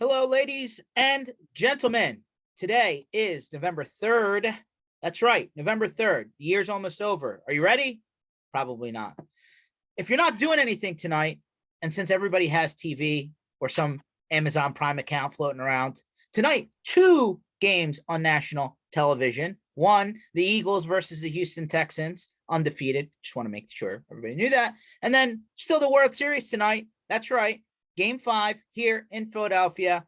Hello, ladies and gentlemen. Today is November 3rd. That's right, November 3rd. The year's almost over. Are you ready? Probably not. If you're not doing anything tonight, and since everybody has TV or some Amazon Prime account floating around, tonight, two games on national television. One, the Eagles versus the Houston Texans, undefeated. Just want to make sure everybody knew that. And then still the World Series tonight. That's right. Game 5 here in Philadelphia,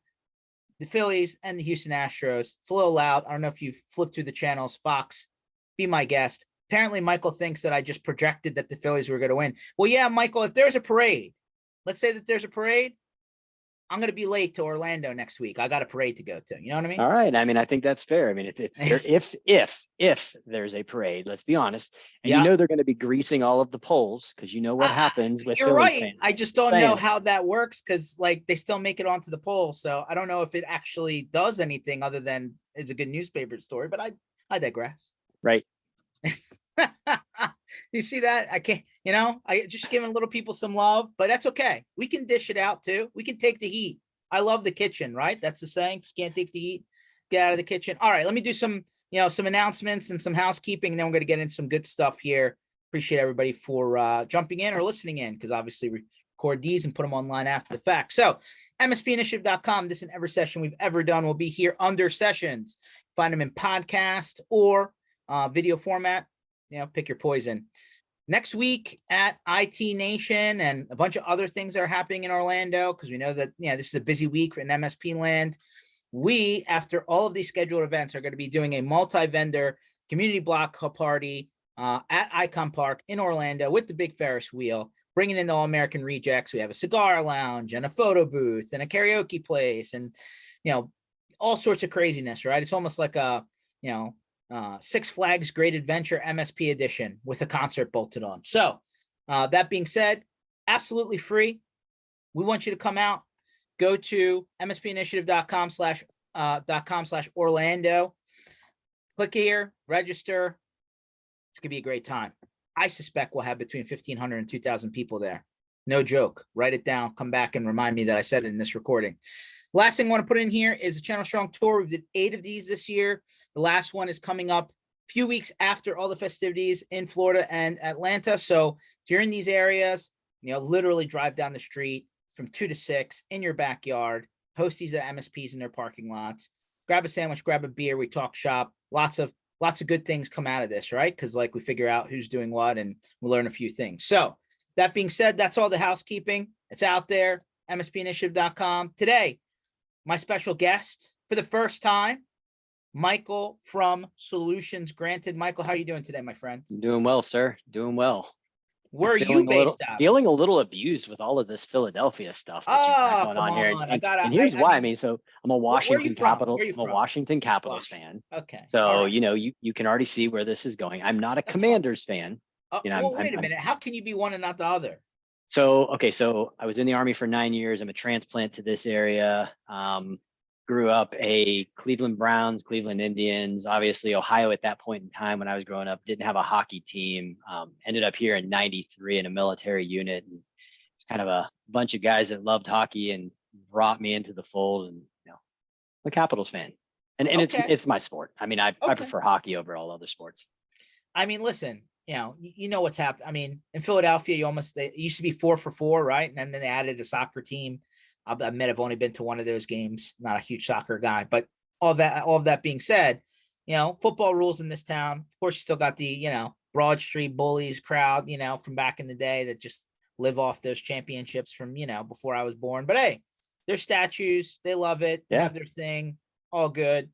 the Phillies and the Houston Astros. It's a little loud. I don't know if you've flipped through the channels. Fox, be my guest. Apparently, Michael thinks that I just projected that the Phillies were going to win. Well, yeah, Michael, if there's a parade, let's say that there's a parade, I'm going to be late to Orlando next week. I got a parade to go to. You know what I mean? All right. I mean, I think that's fair. I mean, if there's a parade, let's be honest, and Yeah. you know they're going to be greasing all of the poles because you know what happens with You're Phillies right. fans. I just don't know how that works because, like, they still make it onto the poll. So I don't know if it actually does anything other than it's a good newspaper story. But I digress. Right. You see that? I can't. I just giving little people some love, but that's okay. We can dish it out too. We can take the heat. I love the kitchen, right? That's the saying. You can't take the heat. Get out of the kitchen. All right, let me do some announcements and some housekeeping, and then we're going to get into some good stuff here. Appreciate everybody for jumping in or listening in, because obviously we record these and put them online after the fact. So MSPinitiative.com, this and every session we've ever done will be here under sessions. Find them in podcast or video format. Pick your poison. Next week at IT Nation and a bunch of other things that are happening in Orlando, because we know that this is a busy week in MSP land. We, after all of these scheduled events, are going to be doing a multi-vendor community block party at Icon Park in Orlando with the big Ferris wheel, bringing in the All-American Rejects. We have a cigar lounge and a photo booth and a karaoke place and, all sorts of craziness, right? It's almost like a, Six Flags Great Adventure MSP edition with a concert bolted on. So that being said, absolutely free. We want you to come out. Go to mspinitiative.com/Orlando. Click here, register. It's going to be a great time. I suspect we'll have between 1,500 and 2,000 people there. No joke. Write it down. Come back and remind me that I said it in this recording. Last thing I want to put in here is the Channel Strong Tour. We did 8 of these this year. The last one is coming up a few weeks after all the festivities in Florida and Atlanta. So if you're in these areas, literally drive down the street from 2 to 6 in your backyard, host these at MSPs in their parking lots, grab a sandwich, grab a beer, we talk shop. Lots of good things come out of this, right? Because we figure out who's doing what and we learn a few things. So that being said, that's all the housekeeping. It's out there, mspinitiative.com. Today, my special guest for the first time, Michael from Solutions Granted. Michael, how are you doing today, my friend? Doing well, sir. Doing well. Where are you based out? Feeling a little abused with all of this Philadelphia stuff that you've got going on here. And here's why. I mean, so I'm a Washington Capitals. I'm a Washington Capitals fan. Okay. So, you can already see where this is going. I'm not a Commanders fan. Wait a minute. How can you be one and not the other? So I was in the Army for 9 years. I'm a transplant to this area. Grew up a Cleveland Browns, Cleveland Indians. Obviously, Ohio at that point in time when I was growing up didn't have a hockey team. Ended up here in '93 in a military unit. And it's kind of a bunch of guys that loved hockey and brought me into the fold. And I'm a Capitals fan. And it's my sport. I mean, I prefer hockey over all other sports. I mean, listen. You know what's happened. I mean, in Philadelphia, it used to be 4 for 4, right? And then they added a soccer team. I admit I've only been to one of those games. Not a huge soccer guy, but all of that being said, football rules in this town. Of course, you still got the Broad Street Bullies crowd, from back in the day that just live off those championships from before I was born. But hey, their statues, they love it. They have their thing, all good.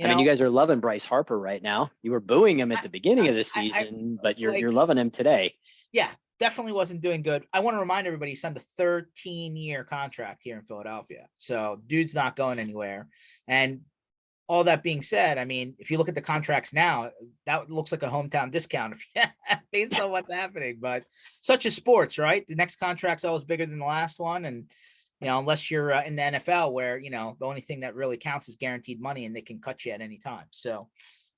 I mean, you guys are loving Bryce Harper right now. You were booing him at the beginning of the season, but you're loving him today. Yeah, definitely wasn't doing good. I want to remind everybody he signed a 13-year contract here in Philadelphia. So dude's not going anywhere. And all that being said, I mean, if you look at the contracts now, that looks like a hometown discount based on what's happening. But such is sports, right? The next contract's always bigger than the last one. And unless you're in the NFL where, the only thing that really counts is guaranteed money and they can cut you at any time. So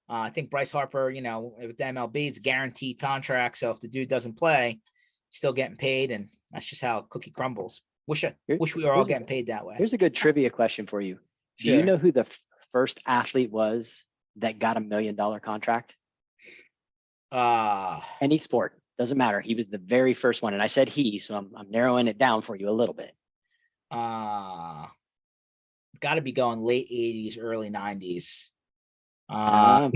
I think Bryce Harper, with the MLB, it's a guaranteed contract. So if the dude doesn't play, still getting paid. And that's just how cookie crumbles. Wish we were all Here's a, getting paid that way. here's a good trivia question for you. Do you Sure. know who the first athlete was that got $1 million contract? Any sport, doesn't matter. He was the very first one. And I said he, so I'm narrowing it down for you a little bit. Got to be going late 80s, early 90s. Um,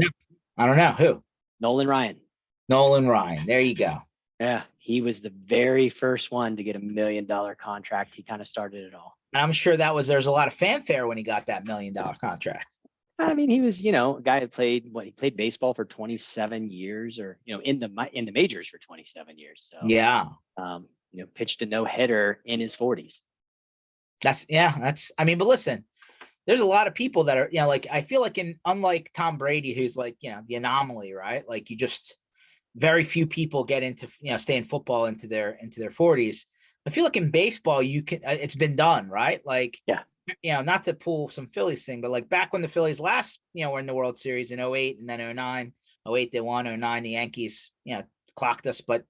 I don't know who. Nolan Ryan. Nolan Ryan. There you go. Yeah, he was the very first one to get $1 million contract. He kind of started it all. And I'm sure there's a lot of fanfare when he got that $1 million contract. I mean, he was, a guy that played he played baseball for 27 years, or in the majors for 27 years. So yeah, pitched a no-hitter in his 40s. I mean, but listen, there's a lot of people that are, like, I feel like unlike Tom Brady, who's like, the anomaly, right? Like, very few people get into, stay in football into their 40s. I feel like in baseball, it's been done, right? Like, yeah, not to pull some Phillies thing, but like back when the Phillies last, were in the World Series in 08 and then 09, 08 they won, 09 the Yankees, clocked us. But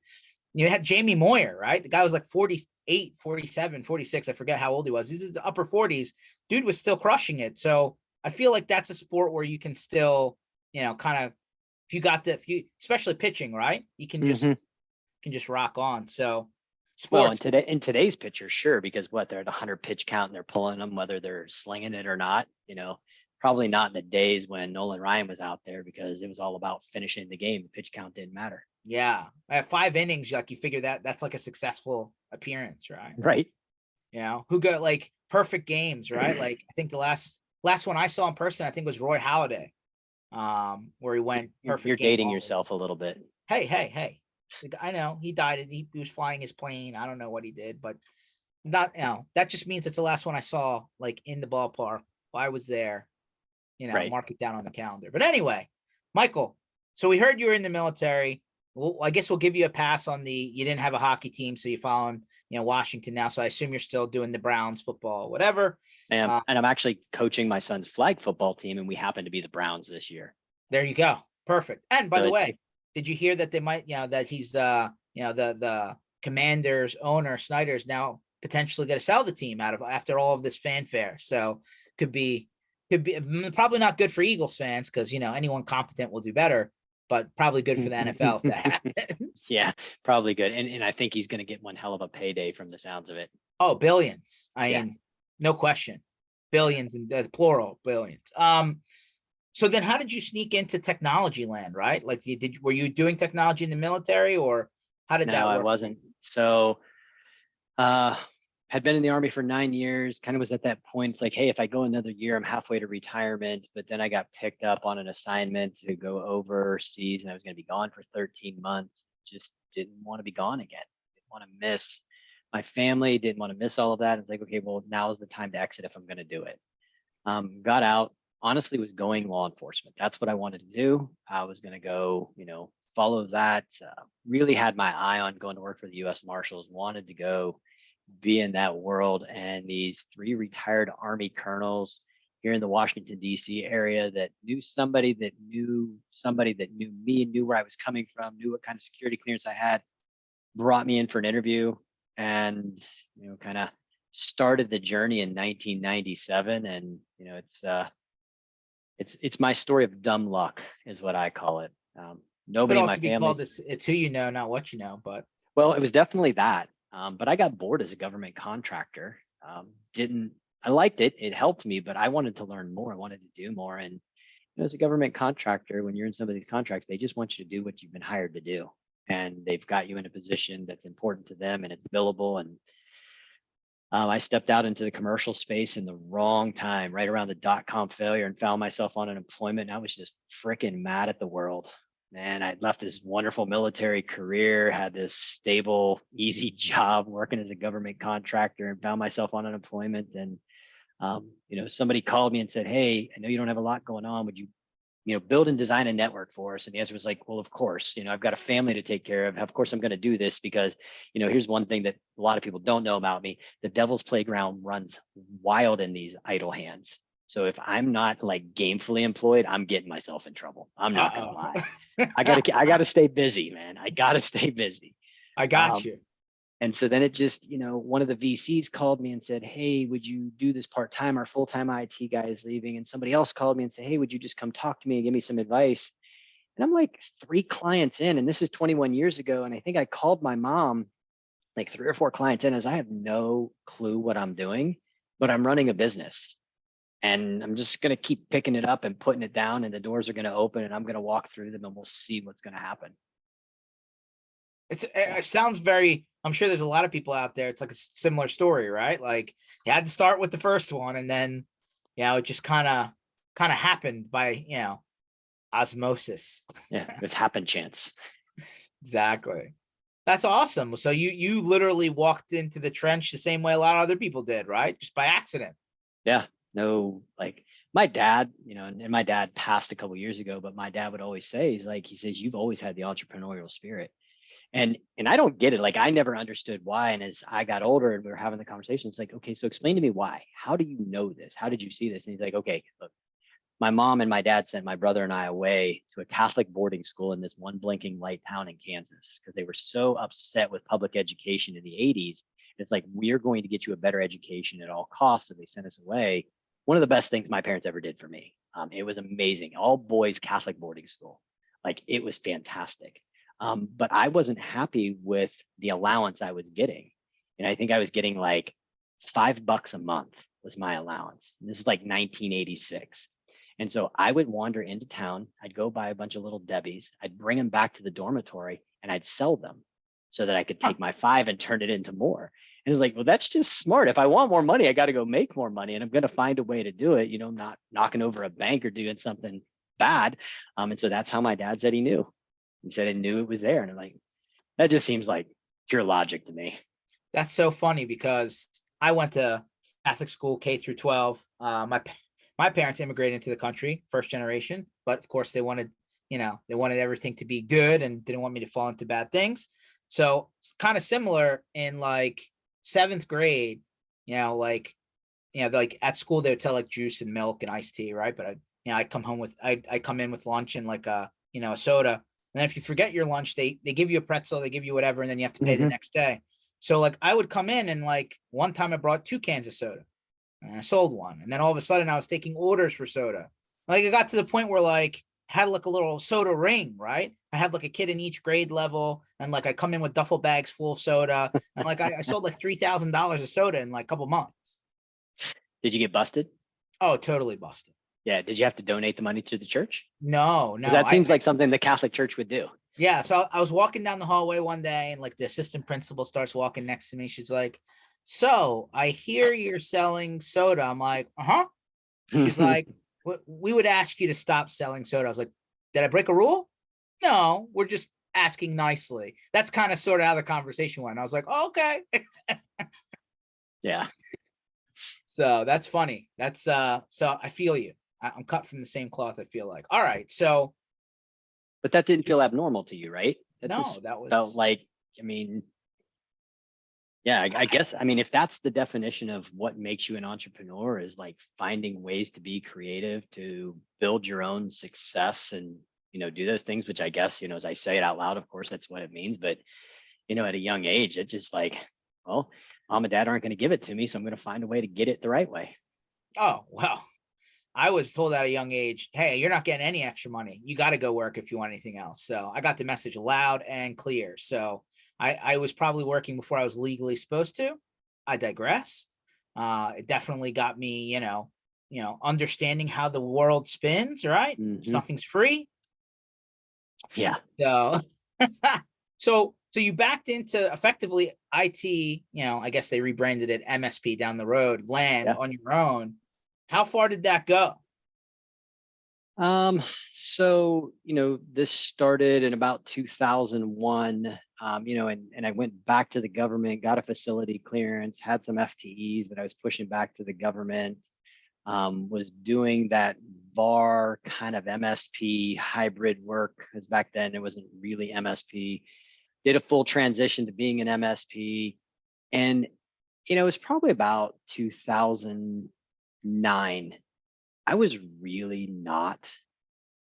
you had Jamie Moyer, right? The guy was like 48, 47, 46. I forget how old he was. He's in the upper 40s. Dude was still crushing it. So I feel like that's a sport where you can still, kind of, especially pitching, right? You can just rock on. So sports. Well, in today's pitchers, sure, because they're at 100 pitch count and they're pulling them, whether they're slinging it or not. Probably not in the days when Nolan Ryan was out there, because it was all about finishing the game. The pitch count didn't matter. Yeah, at 5 innings, like, you figure that's like a successful appearance, right? Right. Who got like perfect games, right? Like, I think the last one I saw in person, I think, was Roy Halladay, where he went perfect. You're dating yourself a little bit. Hey. I know he died. He was flying his plane. I don't know what he did, but not, that just means it's the last one I saw, like, in the ballpark. I was there, Right. Mark it down on the calendar. But anyway, Michael, so we heard you were in the military. Well, I guess we'll give you a pass on you didn't have a hockey team, so you're following, Washington now. So I assume you're still doing the Browns football, whatever. And I'm actually coaching my son's flag football team, and we happen to be the Browns this year. There you go. Perfect. And by the way, did you hear that they might, that he's the Commanders owner, Snyder's now potentially going to sell the team after all of this fanfare. So could be probably not good for Eagles fans, because, anyone competent will do better, but probably good for the NFL if that happens. Yeah, probably good. And I think he's going to get one hell of a payday from the sounds of it. Oh, billions. I mean, no question. Billions, and plural billions. So then how did you sneak into technology land, right? Like, were you doing technology in the military, or how did that work? No, I wasn't. So had been in the Army for 9 years, kind of was at that point. It's like, hey, if I go another year, I'm halfway to retirement. But then I got picked up on an assignment to go overseas, and I was going to be gone for 13 months. Just didn't want to be gone again. Didn't want to miss my family, didn't want to miss all of that. It's like, okay, well, now is the time to exit if I'm going to do it. Got out. Honestly, was going law enforcement. That's what I wanted to do. I was going to go, follow that. Really had my eye on going to work for the U.S. Marshals. Wanted to go be in that world. And these 3 retired Army colonels here in the Washington, D.C. area that knew somebody that knew me, knew where I was coming from, knew what kind of security clearance I had, brought me in for an interview, and kind of started the journey in 1997. And it's my story of dumb luck, is what I call it. Nobody in my family. It's who you know, not what you know. But well, it was definitely that. But I got bored as a government contractor. I liked it. It helped me, but I wanted to learn more. I wanted to do more. And as a government contractor, when you're in some of these contracts, they just want you to do what you've been hired to do, and they've got you in a position that's important to them, and it's billable. And I stepped out into the commercial space in the wrong time, right around the .com failure, and found myself on unemployment. And I was just freaking mad at the world. Man, I'd left this wonderful military career, had this stable, easy job working as a government contractor, and found myself on unemployment. And, somebody called me and said, hey, I know you don't have a lot going on. Would you, build and design a network for us? And the answer was like, well, of course, I've got a family to take care of. Of course, I'm going to do this because, here's one thing that a lot of people don't know about me. The devil's playground runs wild in these idle hands. So if I'm not like gamefully employed, I'm getting myself in trouble. I'm not going to lie. I gotta stay busy, man. I gotta stay busy. I got you. And so then it just, one of the VCs called me and said, hey, would you do this part-time? Our full-time IT guy is leaving. And somebody else called me and said, hey, would you just come talk to me and give me some advice? And I'm like 3 clients in, and this is 21 years ago. And I think I called my mom like 3 or 4 clients in as I have no clue what I'm doing, but I'm running a business. And I'm just going to keep picking it up and putting it down, and the doors are going to open, and I'm going to walk through them, and we'll see what's going to happen. It sounds very, I'm sure there's a lot of people out there. It's like a similar story, right? Like you had to start with the first one, and then, it just kind of happened by, osmosis. Yeah, it's happen chance. Exactly. That's awesome. So you literally walked into the trench the same way a lot of other people did, right? Just by accident. Yeah, no, like my dad, and my dad passed a couple years ago, but my dad would always say, he says, you've always had the entrepreneurial spirit. And I don't get it. Like I never understood why. And as I got older and we were having the conversation, it's like, okay, so explain to me why. How do you know this? How did you see this? And he's like, okay, look, my mom and my dad sent my brother and I away to a Catholic boarding school in this one blinking light town in Kansas because they were so upset with public education in the 80s. It's like, we're going to get you a better education at all costs. So they sent us away. One of the best things my parents ever did for me. It was amazing. All boys Catholic boarding school. Like it was fantastic. But I wasn't happy with the allowance I was getting. And I think I was getting like $5 a month was my allowance. And this is like 1986. And so I would wander into town. I'd go buy a bunch of little Debbies. I'd bring them back to the dormitory and I'd sell them so that I could take my 5 and turn it into more. And it was like, well, that's just smart. If I want more money, I got to go make more money. And I'm going to find a way to do it, not knocking over a bank or doing something bad. And so that's how my dad said he knew. He said he knew it was there. And I'm like, that just seems like pure logic to me. That's so funny because I went to Catholic school K through 12. My parents immigrated into the country, first generation, but of course they wanted everything to be good and didn't want me to fall into bad things. So it's kind of similar in like 7th grade, like at school they would sell like juice and milk and iced tea, right? But I come in with lunch and like a soda. And then if you forget your lunch, they give you a pretzel, they give you whatever, and then you have to pay the next day. So like I would come in and like one time I brought 2 cans of soda and I sold one. And then all of a sudden I was taking orders for soda. Like it got to the point where like I had like a little soda ring, right? I had like a kid in each grade level, and like I come in with duffel bags full of soda, and like I sold like $3,000 of soda in like a couple months. Did you get busted? Oh, totally busted. Yeah. Did you have to donate the money to the church? No. That seems like something the Catholic Church would do. Yeah. So I was walking down the hallway one day and like the assistant principal starts walking next to me. She's like, so I hear you're selling soda. I'm like, uh-huh. She's like, we would ask you to stop selling soda. I was like, did I break a rule? No, we're just asking nicely. That's kind of sort of how the conversation went. I was like, oh, okay. Yeah. So that's funny. That's so I feel you. I'm cut from the same cloth, I feel like. All right. So but that didn't feel abnormal to you, right? That no, just that was felt like, yeah, I guess, if that's the definition of what makes you an entrepreneur is like finding ways to be creative, to build your own success and, do those things, which I guess, as I say it out loud, of course, that's what it means. But, at a young age, it's just like, well, mom and dad aren't going to give it to me. So I'm going to find a way to get it the right way. Oh, well, I was told at a young age, hey, you're not getting any extra money. You got to go work if you want anything else. So I got the message loud and clear. So I was probably working before I was legally supposed to. I digress. It definitely got me, understanding how the world spins, right? Nothing's free. Yeah. So, so you backed into effectively IT, I guess they rebranded it MSP down the road, land on your own. How far did that go? So, this started in about 2001, and I went back to the government, got a facility clearance, had some FTEs that I was pushing back to the government, was doing that VAR kind of MSP hybrid work, because back then it wasn't really MSP, did a full transition to being an MSP. And, it was probably about 2009. I was really not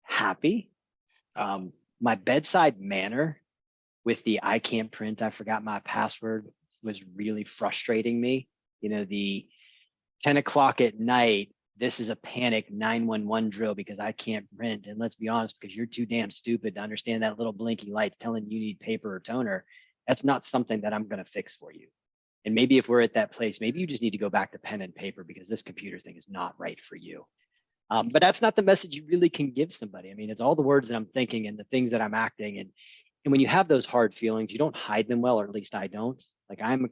happy. My bedside manner with the I can't print, I forgot my password was really frustrating me. The 10 o'clock at night, this is a panic 911 drill because I can't print. And let's be honest, because you're too damn stupid to understand that little blinky light's telling you need paper or toner. That's not something that I'm going to fix for you. And maybe if we're at that place, maybe you just need to go back to pen and paper because this computer thing is not right for you. But that's not the message you really can give somebody. I mean, it's all the words that I'm thinking and the things that I'm acting. And when you have those hard feelings, you don't hide them well, or at least I don't. Like I'm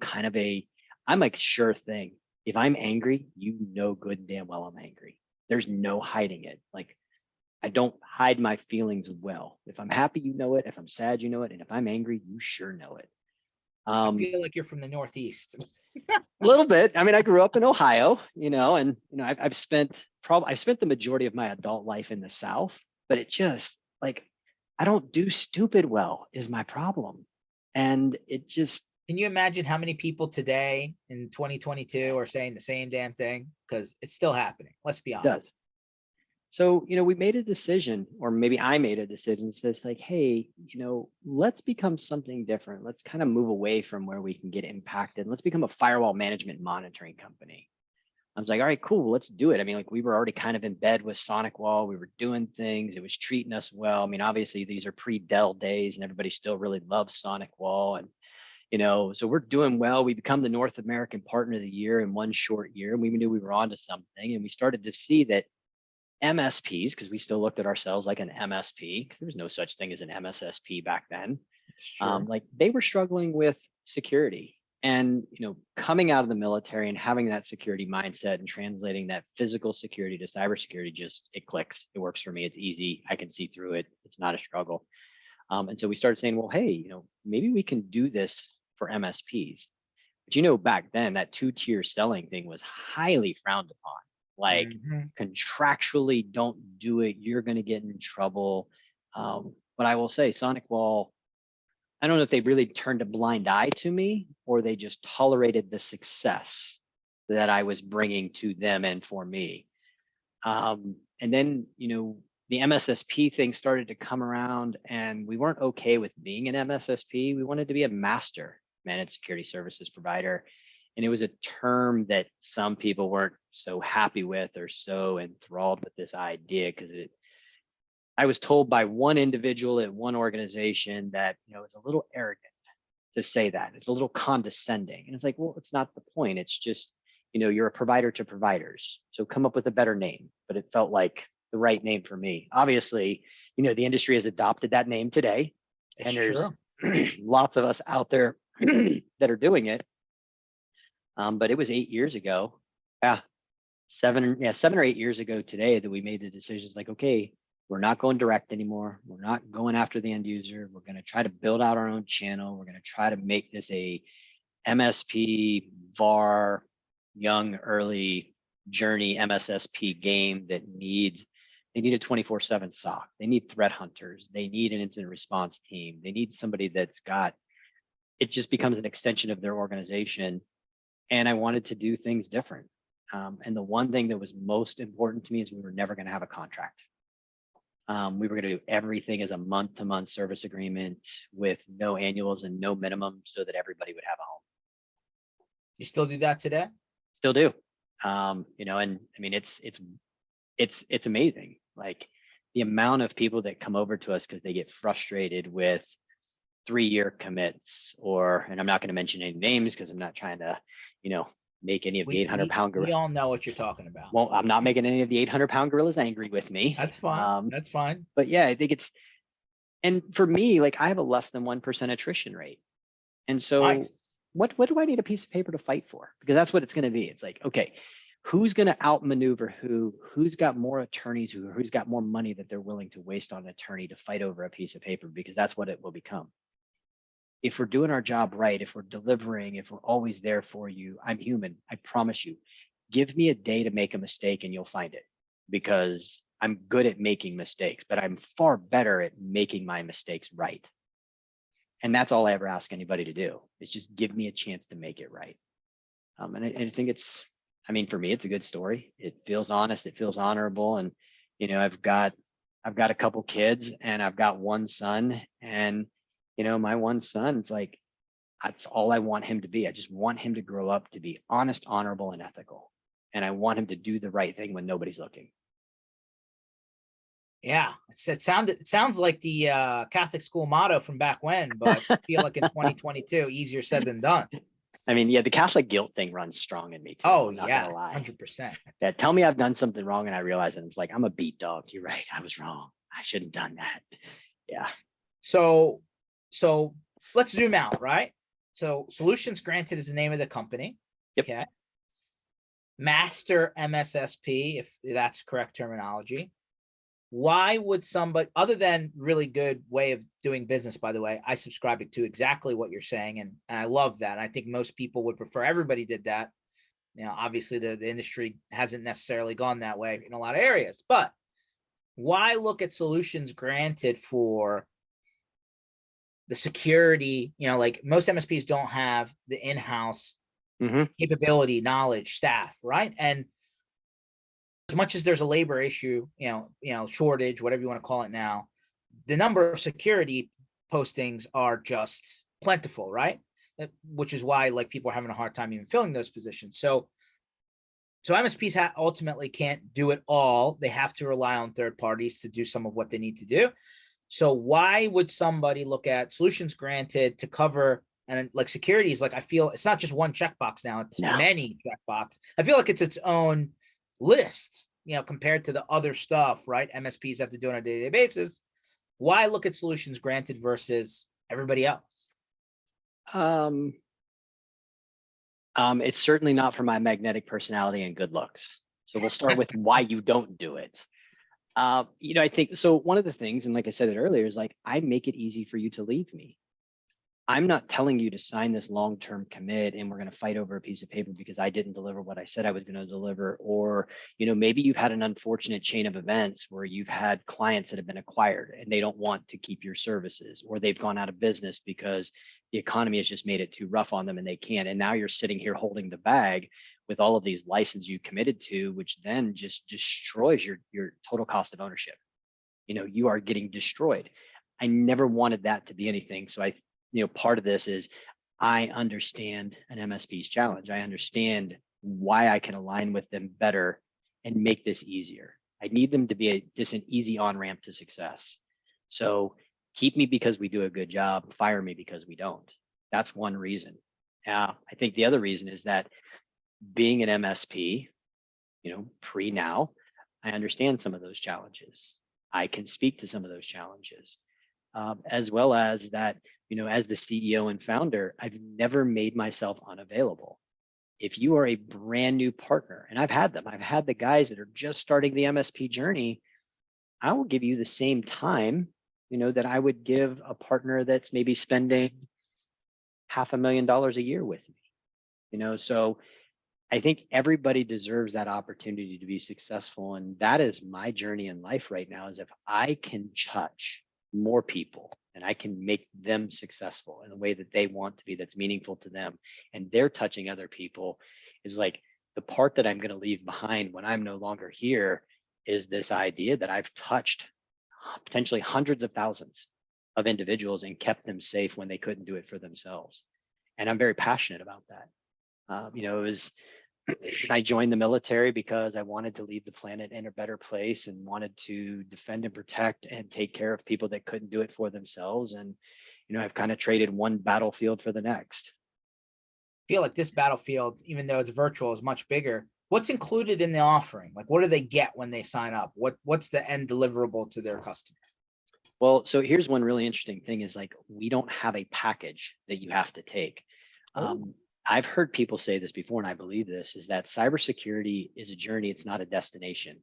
like sure thing. If I'm angry, good and damn well I'm angry. There's no hiding it. Like I don't hide my feelings well. If I'm happy, you know it. If I'm sad, you know it. And if I'm angry, you sure know it. I feel like you're from the Northeast. A little bit. I mean, I grew up in Ohio, and I've spent the majority of my adult life in the South, but it just like I don't do stupid well is my problem. And it just, Can you imagine how many people today in 2022 are saying the same damn thing? Because it's still happening. Let's be honest. does. So, we made a decision, or maybe I made a decision that says like, hey, let's become something different. Let's kind of move away from where we can get impacted. Let's become a firewall management monitoring company. I was like, all right, cool, let's do it. I mean, like we were already kind of in bed with SonicWall. We were doing things. It was treating us well. I mean, obviously these are pre-Dell days and everybody still really loves SonicWall. And, so we're doing well. We become the North American Partner of the Year in one short year. And we knew we were onto something. And we started to see that MSPs, because we still looked at ourselves like an MSP, because there was no such thing as an MSSP back then. It's true. Like they were struggling with security. And coming out of the military and having that security mindset and translating that physical security to cybersecurity, it clicks. It works for me. It's easy. I can see through it. It's not a struggle. And so we started saying, well, hey, maybe we can do this for MSPs. But back then that 2-tier selling thing was highly frowned upon. Like contractually, don't do it. You're going to get in trouble. But I will say, SonicWall, I don't know if they really turned a blind eye to me or they just tolerated the success that I was bringing to them and for me. And then, the MSSP thing started to come around and we weren't okay with being an MSSP. We wanted to be a master managed security services provider. And it was a term that some people weren't so happy with or so enthralled with this idea because I was told by one individual at one organization that, it's a little arrogant to say that. It's a little condescending. And it's like, well, it's not the point. It's just, you're a provider to providers. So come up with a better name. But it felt like the right name for me. Obviously, the industry has adopted that name today. It's and there's true. lots of us out there that are doing it. But it was 8 years ago. Yeah. 7 or 8 years ago today that we made the decisions like, okay, we're not going direct anymore. We're not going after the end user. We're going to try to build out our own channel. We're going to try to make this a MSP, VAR, young, early journey MSSP game that they need a 24/7 SOC. They need threat hunters. They need an incident response team. They need somebody it just becomes an extension of their organization. And I wanted to do things different. And the one thing that was most important to me is we were never going to have a contract. We were going to do everything as a month-to-month service agreement with no annuals and no minimum so that everybody would have a home. You still do that today? Still do. And I mean, it's amazing. Like the amount of people that come over to us because they get frustrated with 3-year commits and I'm not going to mention any names because I'm not trying to, make any of the 800-pound gorillas. We all know what you're talking about. Well, I'm not making any of the 800-pound gorillas angry with me. That's fine. That's fine. But yeah, I think and for me, like I have a less than 1% attrition rate. And so Nice. what do I need a piece of paper to fight for? Because that's what it's going to be. It's like, okay, who's going to outmaneuver who's got more attorneys, who's got more money that they're willing to waste on an attorney to fight over a piece of paper, because that's what it will become. If we're doing our job right, if we're delivering, if we're always there for you, I'm human. I promise you, give me a day to make a mistake and you'll find it, because I'm good at making mistakes, but I'm far better at making my mistakes right. And that's all I ever ask anybody to do, is just give me a chance to make it right. And I think for me, it's a good story. It feels honest. It feels honorable. And, I've got a couple kids and I've got one son, and, my one son, it's like, That's all I want him to be. I just want him to grow up to be honest, honorable, and ethical. And I want him to do the right thing when nobody's looking. Yeah, it sounds like the Catholic school motto from back when, but I feel like in 2022, easier said than done. I mean, yeah, the Catholic guilt thing runs strong in me too. Oh I'm not yeah, gonna lie. 100%. Yeah, tell me I've done something wrong and I realize it. It's like, I'm a beat dog. You're right. I was wrong. I shouldn't have done that. Yeah. So let's zoom out, right? So Solutions Granted is the name of the company. Yep. Okay. Master MSSP, if that's correct terminology. Why would somebody, other than really good way of doing business, by the way, I subscribe to exactly what you're saying, and I love that. I think most people would prefer everybody did that. You know, obviously the industry hasn't necessarily gone that way in a lot of areas, but why look at Solutions Granted for the security? You know, like most MSPs don't have the in-house capability, knowledge, staff, right? And as much as there's a labor issue, shortage, whatever you want to call it now, the number of security postings are just plentiful, right? Which is why like people are having a hard time even filling those positions. So MSPs ultimately can't do it all. They have to rely on third parties to do some of what they need to do. So why would somebody look at Solutions Granted to cover, and like security is like, I feel it's not just one checkbox now, it's many checkbox. I feel like it's its own list, compared to the other stuff, right? MSPs have to do on a day-to-day basis. Why look at Solutions Granted versus everybody else? It's certainly not for my magnetic personality and good looks. So we'll start with why you don't do it. I think so. One of the things, and like I said it earlier, is like, I make it easy for you to leave me. I'm not telling you to sign this long-term commit and we're going to fight over a piece of paper because I didn't deliver what I said I was going to deliver. Or, maybe you've had an unfortunate chain of events where you've had clients that have been acquired and they don't want to keep your services, or they've gone out of business because the economy has just made it too rough on them and they can't. And now you're sitting here holding the bag with all of these licenses you committed to, which then just destroys your total cost of ownership. You are getting destroyed. I never wanted that to be anything. So part of this is I understand an MSP's challenge. I understand why I can align with them better and make this easier. I need them to be just an easy on-ramp to success. So keep me because we do a good job, fire me because we don't. That's one reason. I think the other reason is that being an MSP, pre now, I understand some of those challenges. I can speak to some of those challenges, as well as that, as the CEO and founder, I've never made myself unavailable. If you are a brand new partner, and I've had them, I've had the guys that are just starting the MSP journey, I will give you the same time, that I would give a partner that's maybe spending $500,000 a year with me. So I think everybody deserves that opportunity to be successful. And that is my journey in life right now, is if I can touch more people and I can make them successful in the way that they want to be, that's meaningful to them, and they're touching other people, is like the part that I'm going to leave behind when I'm no longer here is this idea that I've touched potentially hundreds of thousands of individuals and kept them safe when they couldn't do it for themselves. And I'm very passionate about that. I joined the military because I wanted to leave the planet in a better place and wanted to defend and protect and take care of people that couldn't do it for themselves. And, I've kind of traded one battlefield for the next. I feel like this battlefield, even though it's virtual, is much bigger. What's included in the offering? Like, what do they get when they sign up? What's the end deliverable to their customer? Well, so here's one really interesting thing is like, we don't have a package that you have to take. I've heard people say this before, and I believe this, is that cybersecurity is a journey. It's not a destination.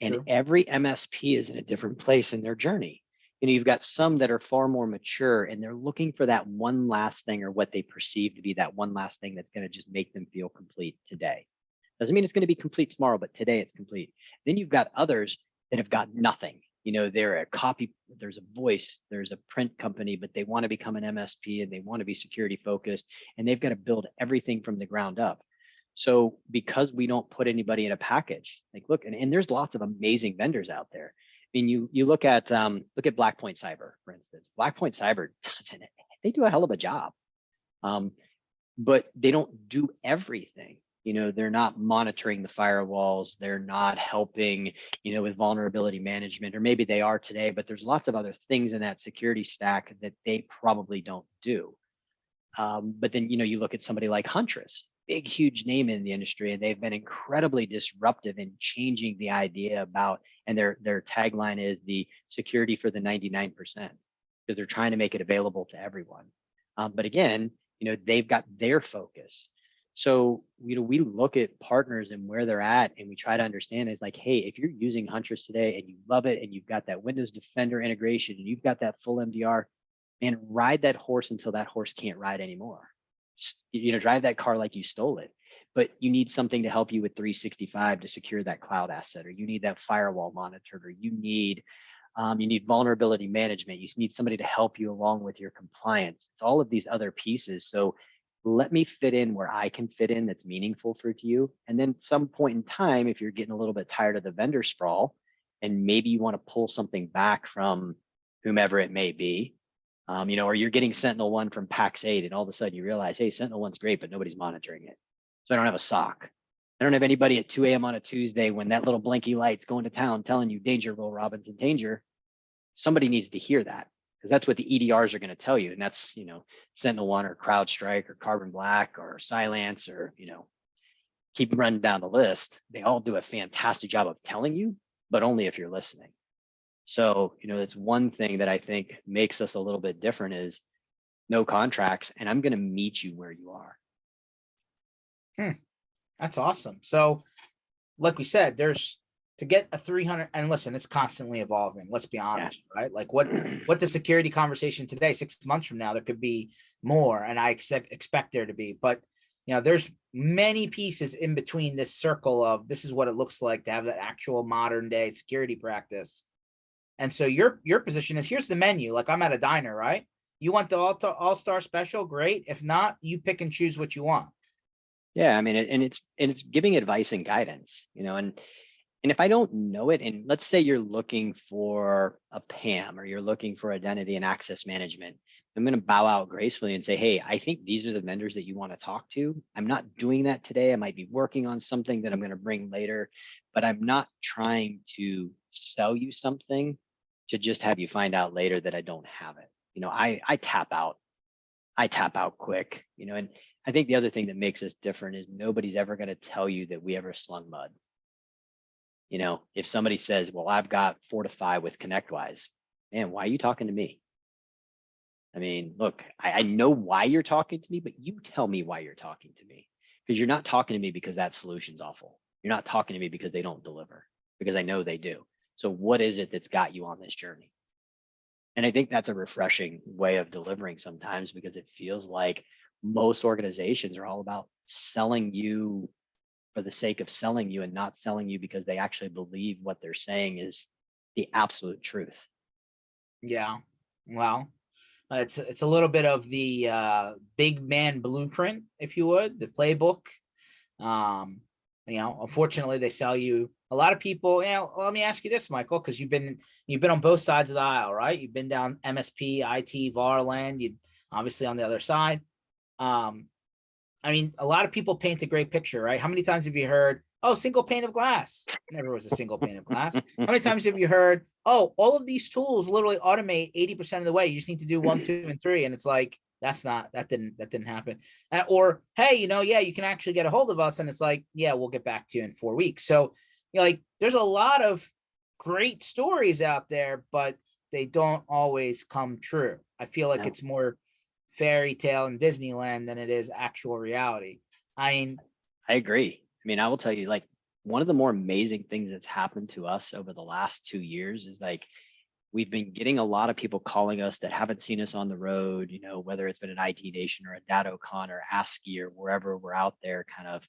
And every MSP is in a different place in their journey. You've got some that are far more mature and they're looking for that one last thing, or what they perceive to be that one last thing that's going to just make them feel complete today. Doesn't mean it's going to be complete tomorrow, but today it's complete. Then you've got others that have got nothing. They're a copy, there's a voice, there's a print company, but they want to become an MSP and they want to be security focused, and they've got to build everything from the ground up. So because we don't put anybody in a package, like look, and there's lots of amazing vendors out there. I mean, you look at Blackpoint Cyber, for instance. Blackpoint Cyber they do a hell of a job. But they don't do everything. They're not monitoring the firewalls. They're not helping, with vulnerability management, or maybe they are today, but there's lots of other things in that security stack that they probably don't do. But then, you look at somebody like Huntress, big, huge name in the industry, and they've been incredibly disruptive in changing the idea about, and their tagline is the security for the 99%, because they're trying to make it available to everyone. But again, they've got their focus. So, we look at partners and where they're at, and we try to understand is like, hey, if you're using Huntress today and you love it, and you've got that Windows Defender integration, and you've got that full MDR, and ride that horse until that horse can't ride anymore. Just, drive that car like you stole it. But you need something to help you with 365 to secure that cloud asset, or you need that firewall monitored, or you need vulnerability management. You need somebody to help you along with your compliance. It's all of these other pieces. So let me fit in where I can fit in that's meaningful for you. And then some point in time, if you're getting a little bit tired of the vendor sprawl, and maybe you want to pull something back from whomever it may be, or you're getting Sentinel-1 from PAX8, and all of a sudden you realize, hey, Sentinel-1's great, but nobody's monitoring it. So I don't have a SOC. I don't have anybody at 2 a.m. on a Tuesday when that little blinky light's going to town telling you danger, Will Robinson, danger. Somebody needs to hear that, because that's what the EDRs are going to tell you. And that's, Sentinel-1 or CrowdStrike or Carbon Black or Cylance, or, keep running down the list. They all do a fantastic job of telling you, but only if you're listening. So, it's one thing that I think makes us a little bit different is no contracts, and I'm going to meet you where you are. That's awesome. So like we said, there's to get a 300, and listen, it's constantly evolving. Let's be honest, right? Like what the security conversation today, 6 months from now, there could be more, and I expect there to be, but there's many pieces in between this circle of this is what it looks like to have an actual modern day security practice. And so your position is, here's the menu. Like I'm at a diner, right? You want the all-star special? Great. If not, you pick and choose what you want. Yeah, I mean, it's giving advice and guidance, and if I don't know it, and let's say you're looking for a PAM, or you're looking for identity and access management, I'm going to bow out gracefully and say, hey, I think these are the vendors that you want to talk to. I'm not doing that today. I might be working on something that I'm going to bring later, but I'm not trying to sell you something to just have you find out later that I don't have it. I tap out. I tap out quick, and I think the other thing that makes us different is nobody's ever going to tell you that we ever slung mud. If somebody says, well, I've got 4 to 5 with ConnectWise, man, why are you talking to me? I mean, look, I know why you're talking to me, but you tell me why you're talking to me, because you're not talking to me because that solution's awful. You're not talking to me because they don't deliver, because I know they do. So what is it that's got you on this journey? And I think that's a refreshing way of delivering sometimes, because it feels like most organizations are all about selling you for the sake of selling you, and not selling you because they actually believe what they're saying is the absolute truth. Yeah. Well, it's a little bit of the big man blueprint, if you would, the playbook. Unfortunately, they sell you a lot of people. Let me ask you this, Michael, because you've been on both sides of the aisle, right? You've been down MSP, IT, VAR land. You obviously on the other side. I mean, a lot of people paint a great picture, right? How many times have you heard, oh, single pane of glass? Never was a single pane of glass. How many times have you heard, oh, all of these tools literally automate 80% of the way. You just need to do 1, 2, and 3. And it's like, that didn't happen. Or, hey, yeah, you can actually get a hold of us. And it's like, yeah, we'll get back to you in 4 weeks. So, there's a lot of great stories out there, but they don't always come true. I feel like it's more fairy tale in Disneyland than it is actual reality. I agree. I mean, I will tell you, like, one of the more amazing things that's happened to us over the last 2 years is like, we've been getting a lot of people calling us that haven't seen us on the road, whether it's been an IT Nation or a DattoCon or ASCII or wherever we're out there kind of,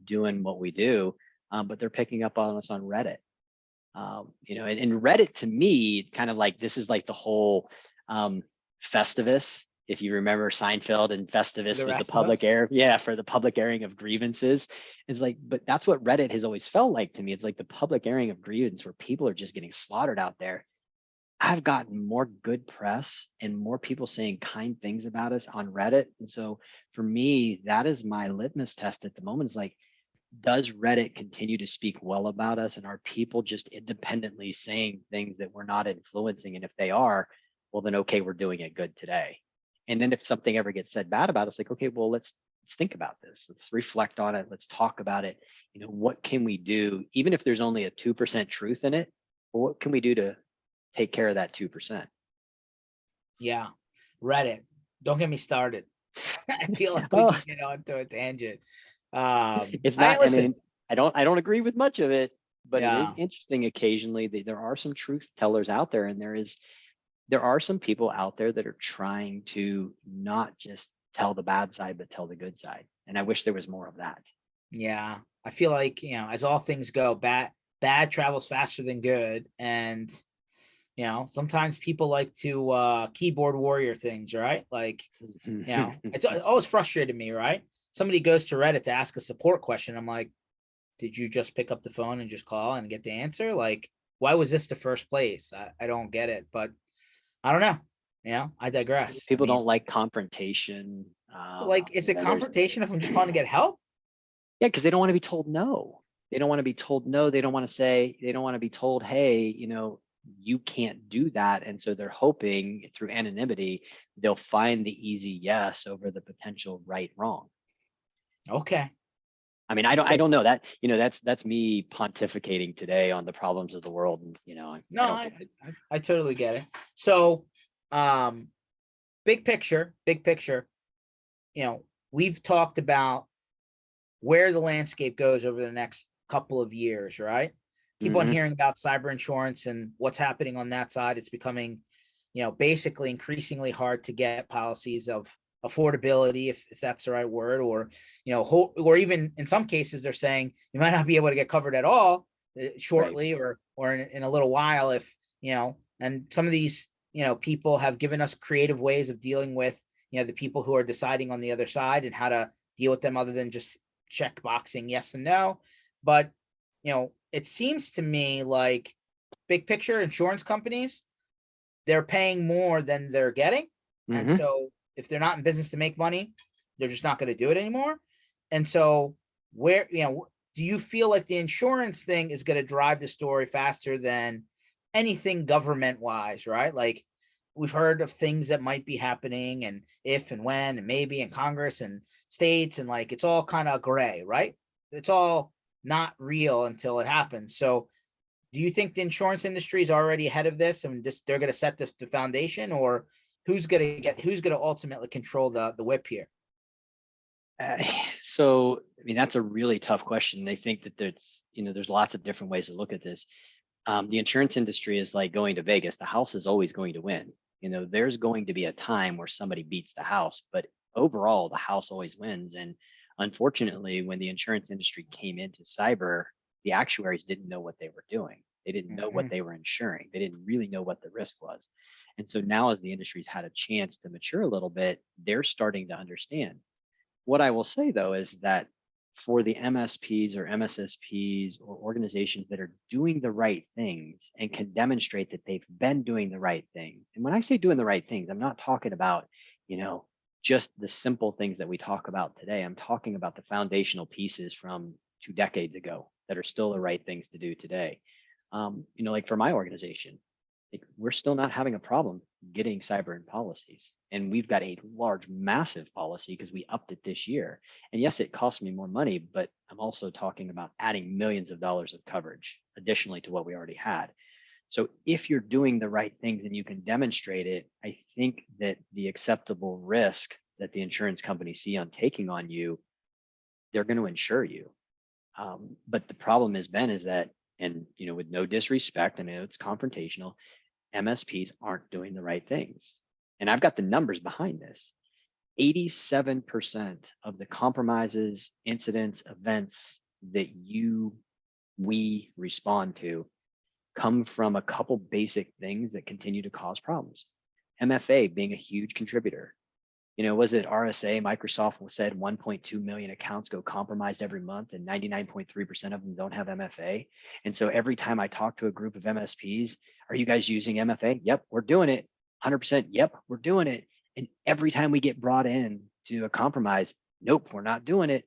doing what we do. But they're picking up on us on Reddit. And Reddit, to me, kind of like, this is like the whole Festivus. If you remember, Seinfeld and Festivus was the public air. Yeah, for the public airing of grievances. It's like, but that's what Reddit has always felt like to me. It's like the public airing of grievance where people are just getting slaughtered out there. I've gotten more good press and more people saying kind things about us on Reddit. And so for me, that is my litmus test at the moment. Is like, does Reddit continue to speak well about us? And are people just independently saying things that we're not influencing? And if they are, well, then okay, we're doing it good today. And then if something ever gets said bad about us, like, okay, well, let's think about this. Let's reflect on it. Let's talk about it. What can we do? Even if there's only a 2% truth in it, well, what can we do to take care of that 2%? Yeah. Reddit. Don't get me started. I feel like we Oh, can get onto a tangent. it's I not, I listen. mean, I don't agree with much of it, but it is Yeah. interesting occasionally that there are some truth tellers out there, and there are some people out there that are trying to not just tell the bad side, but tell the good side. And I wish there was more of that. Yeah. I feel like, as all things go, bad travels faster than good. And, sometimes people like to keyboard warrior things, right? Like, it's always frustrated me, right? Somebody goes to Reddit to ask a support question. I'm like, did you just pick up the phone and just call and get the answer? Like, why was this the first place? I don't get it, but I don't know. I digress. I People mean, don't like confrontation. like, is it There's confrontation if I'm just calling to get help? Yeah, because they don't want to be told no. They don't want to be told no. They don't want to say, they don't want to be told, hey, you can't do that. And so they're hoping through anonymity, they'll find the easy yes over the potential right wrong. Okay. I mean, I don't Okay. know that, that's me pontificating today on the problems of the world. And, No, I don't I, get it. I totally get it. So, um, big picture, we've talked about where the landscape goes over the next couple of years, right? Keep on Mhm. hearing about cyber insurance and what's happening on that side. It's becoming, basically increasingly hard to get policies of affordability, if that's the right word, or, or even in some cases, they're saying you might not be able to get covered at all Right. shortly or in a little while if, and some of these, people have given us creative ways of dealing with, the people who are deciding on the other side and how to deal with them other than just check boxing yes and no. But, it seems to me like big picture insurance companies, they're paying more than they're getting. And Hmm. so if they're not in business to make money, they're just not going to do it anymore. And so where, do you feel like the insurance thing is going to drive the story faster than anything government wise, right? Like we've heard of things that might be happening and if and when and maybe in Congress and states and like it's all kind of gray, right? It's all not real until it happens. So do you think the insurance industry is already ahead of this and they're going to set the foundation, or who's going to ultimately control the whip here? Uh, so, I mean, that's a really tough question. I think that there's lots of different ways to look at this. The insurance industry is like going to Vegas. The house is always going to win. There's going to be a time where somebody beats the house, but overall, the house always wins. And unfortunately, when the insurance industry came into cyber, the actuaries didn't know what they were doing. They didn't know what Mhm. they were insuring. They didn't really know what the risk was. And so now, as the industry's had a chance to mature a little bit, they're starting to understand. What I will say though is that for the MSPs or MSSPs or organizations that are doing the right things and can demonstrate that they've been doing the right things. And when I say doing the right things, I'm not talking about, just the simple things that we talk about today. I'm talking about the foundational pieces from 2 decades ago that are still the right things to do today. Like for my organization, like we're still not having a problem getting cyber in policies. And we've got a large, massive policy because we upped it this year. And yes, it costs me more money, but I'm also talking about adding millions of dollars of coverage additionally to what we already had. So if you're doing the right things and you can demonstrate it, I think that the acceptable risk that the insurance companies see on taking on you, they're going to insure you. But the problem has been is that, and with no disrespect, I mean it's confrontational, MSPs aren't doing the right things. And I've got the numbers behind this. 87% of the compromises, incidents, events that we respond to come from a couple basic things that continue to cause problems. MFA being a huge contributor. Was it RSA? Microsoft said 1.2 million accounts go compromised every month and 99.3% of them don't have MFA. And so every time I talk to a group of MSPs, are you guys using MFA? Yep, we're doing it. 100%. Yep, we're doing it. And every time we get brought in to a compromise, nope, we're not doing it.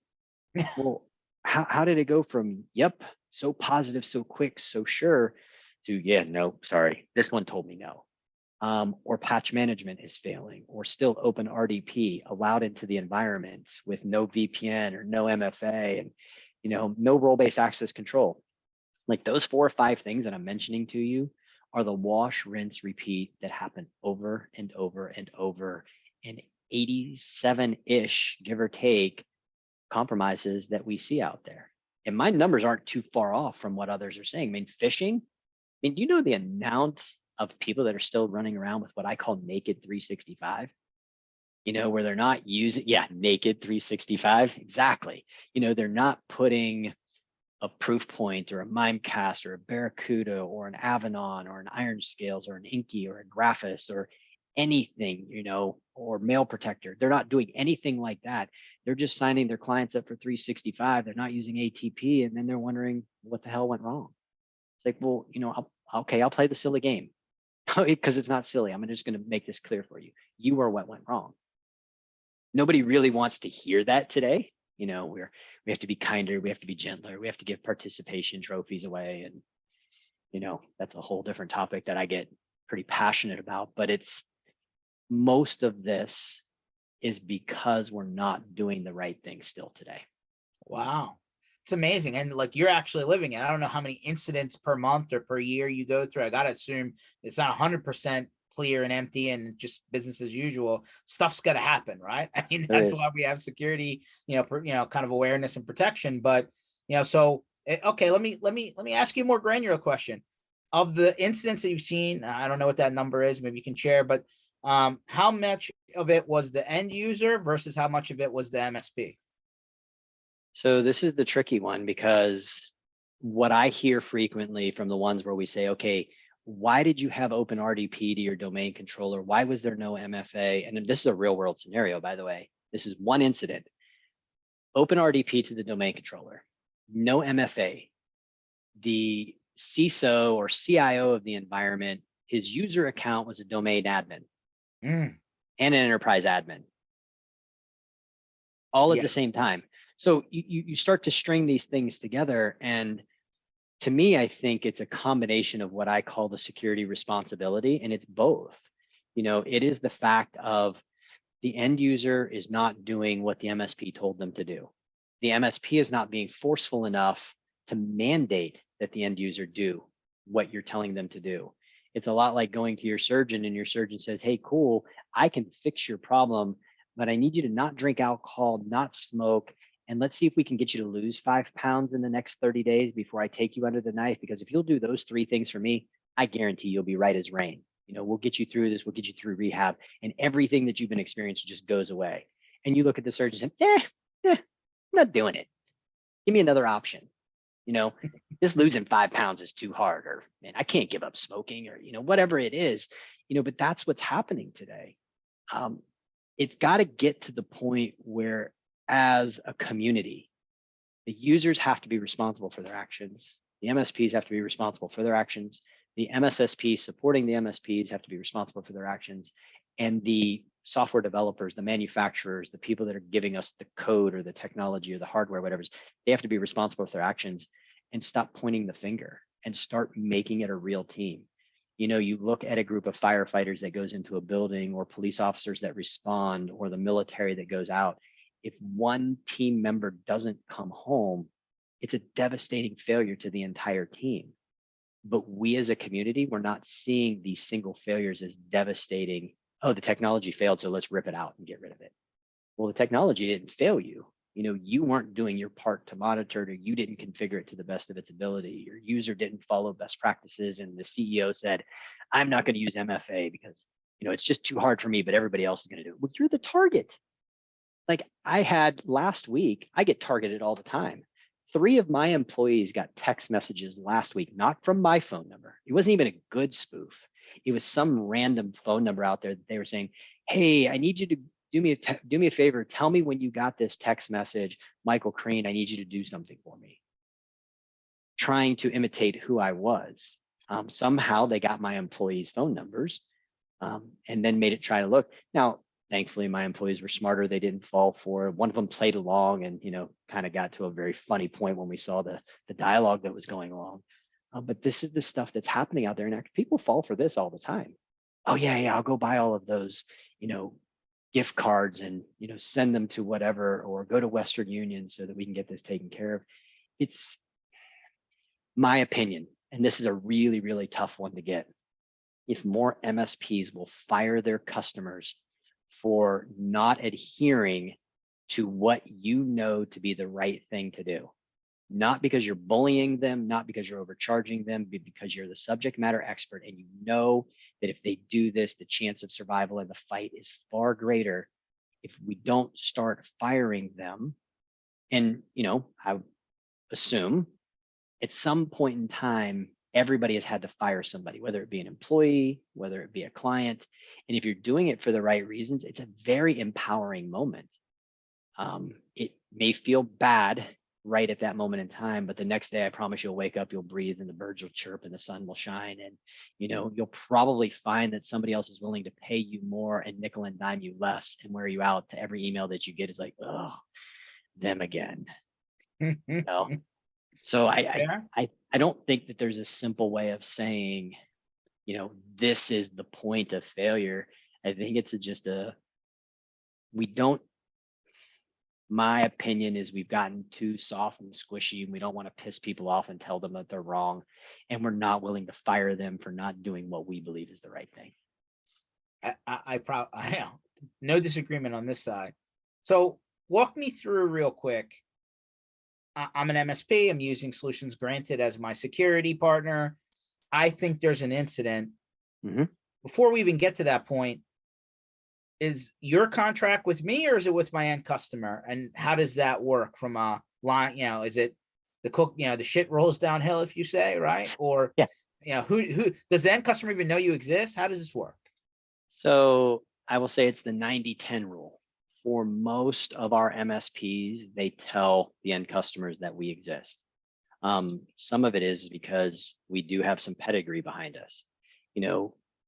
Well, how did it go from, yep, so positive, so quick, so sure, to, yeah, no, sorry, this one told me no. Or patch management is failing, or still open RDP allowed into the environment with no VPN or no MFA and no role-based access control. Like those 4 or 5 things that I'm mentioning to you are the wash, rinse, repeat that happen over and over and over in 87-ish, give or take, compromises that we see out there. And my numbers aren't too far off from what others are saying. I mean, phishing, do you know the amount of people that are still running around with what I call naked 365? Where they're not using, naked 365, exactly. They're not putting a Proofpoint or a Mimecast or a Barracuda or an Avanon or an Iron Scales or an Inky or a Graphis or anything, or Mail Protector. They're not doing anything like that. They're just signing their clients up for 365. They're not using ATP, and then they're wondering what the hell went wrong. It's like, well, I'll play the silly game because it's not silly. I'm just going to make this clear for you. You are what went wrong. Nobody really wants to hear that today. We have to be kinder. We have to be gentler. We have to give participation trophies away. And, that's a whole different topic that I get pretty passionate about. But most of this is because we're not doing the right thing still today. Wow. It's amazing. And like you're actually living it. I don't know how many incidents per month or per year you go through. I got to assume it's not 100% clear and empty and just business as usual. Stuff's got to happen, right? I mean, that's why we have security, kind of awareness and protection. But, so, okay, let me ask you a more granular question. Of the incidents that you've seen, I don't know what that number is, maybe you can share, but how much of it was the end user versus how much of it was the MSP? So this is the tricky one, because what I hear frequently from the ones where we say, okay, why did you have open RDP to your domain controller? Why was there no MFA? And this is a real world scenario, by the way. This is one incident. Open RDP to the domain controller, no MFA. The CISO or CIO of the environment, his user account was a domain admin and an enterprise admin, all at the same time. So you start to string these things together. And to me, I think it's a combination of what I call the security responsibility. And it's both. It is the fact of the end user is not doing what the MSP told them to do. The MSP is not being forceful enough to mandate that the end user do what you're telling them to do. It's a lot like going to your surgeon and your surgeon says, hey, cool, I can fix your problem, but I need you to not drink alcohol, not smoke, and let's see if we can get you to lose 5 pounds in the next 30 days before I take you under the knife. Because if you'll do those 3 things for me, I guarantee you'll be right as rain. We'll get you through this. We'll get you through rehab, and everything that you've been experiencing just goes away. And you look at the surgeon and say, I'm not doing it. Give me another option. This losing 5 pounds is too hard, or man, I can't give up smoking, or, whatever it is, but that's what's happening today. It's got to get to the point where, as a community, the users have to be responsible for their actions. The MSPs have to be responsible for their actions. The MSSP supporting the MSPs have to be responsible for their actions. And the software developers, the manufacturers, the people that are giving us the code or the technology or the hardware, whatever, they have to be responsible for their actions and stop pointing the finger and start making it a real team. You look at a group of firefighters that goes into a building, or police officers that respond, or the military that goes out. If one team member doesn't come home, it's a devastating failure to the entire team. But we as a community, we're not seeing these single failures as devastating. Oh, the technology failed, so let's rip it out and get rid of it. Well, the technology didn't fail you. You weren't doing your part to monitor it, or you didn't configure it to the best of its ability. Your user didn't follow best practices, and the CEO said, I'm not going to use MFA because, it's just too hard for me, but everybody else is going to do it. Well, you're the target. Like I had last week, I get targeted all the time. 3 of my employees got text messages last week, not from my phone number. It wasn't even a good spoof. It was some random phone number out there that they were saying, hey, I need you to do me a favor. Tell me when you got this text message, Michael Crean, I need you to do something for me. Trying to imitate who I was. Somehow they got my employees' phone numbers and then made it try to look. Now, thankfully, my employees were smarter. They didn't fall for it. One of them played along and, kind of got to a very funny point when we saw the dialogue that was going along. But this is the stuff that's happening out there. And people fall for this all the time. Oh, yeah, I'll go buy all of those, gift cards and, send them to whatever, or go to Western Union so that we can get this taken care of. It's my opinion, and this is a really, really tough one to get. If more MSPs will fire their customers for not adhering to what you know to be the right thing to do, not because you're bullying them, not because you're overcharging them, but because you're the subject matter expert and you know that if they do this, the chance of survival in the fight is far greater. If we don't start firing them, and I assume at some point in time, everybody has had to fire somebody, whether it be an employee, whether it be a client. And if you're doing it for the right reasons, it's a very empowering moment. It may feel bad right at that moment in time, but the next day, I promise you'll wake up, you'll breathe, and the birds will chirp and the sun will shine. And, you'll probably find that somebody else is willing to pay you more and nickel and dime you less and wear you out. To every email that you get is like, oh, them again. So I don't think that there's a simple way of saying, this is the point of failure. I think it's my opinion is we've gotten too soft and squishy and we don't want to piss people off and tell them that they're wrong. And we're not willing to fire them for not doing what we believe is the right thing. I no disagreement on this side. So walk me through real quick. I'm an MSP. I'm using Solutions Granted as my security partner. I think there's an incident. Before we even get to that point, is your contract with me or is it with my end customer? And how does that work from a line? Is it the shit rolls downhill, if you say, right? Or, who does the end customer even know you exist? How does this work? So I will say it's the 90-10 rule. For most of our MSPs, they tell the end customers that we exist. Some of it is because we do have some pedigree behind us.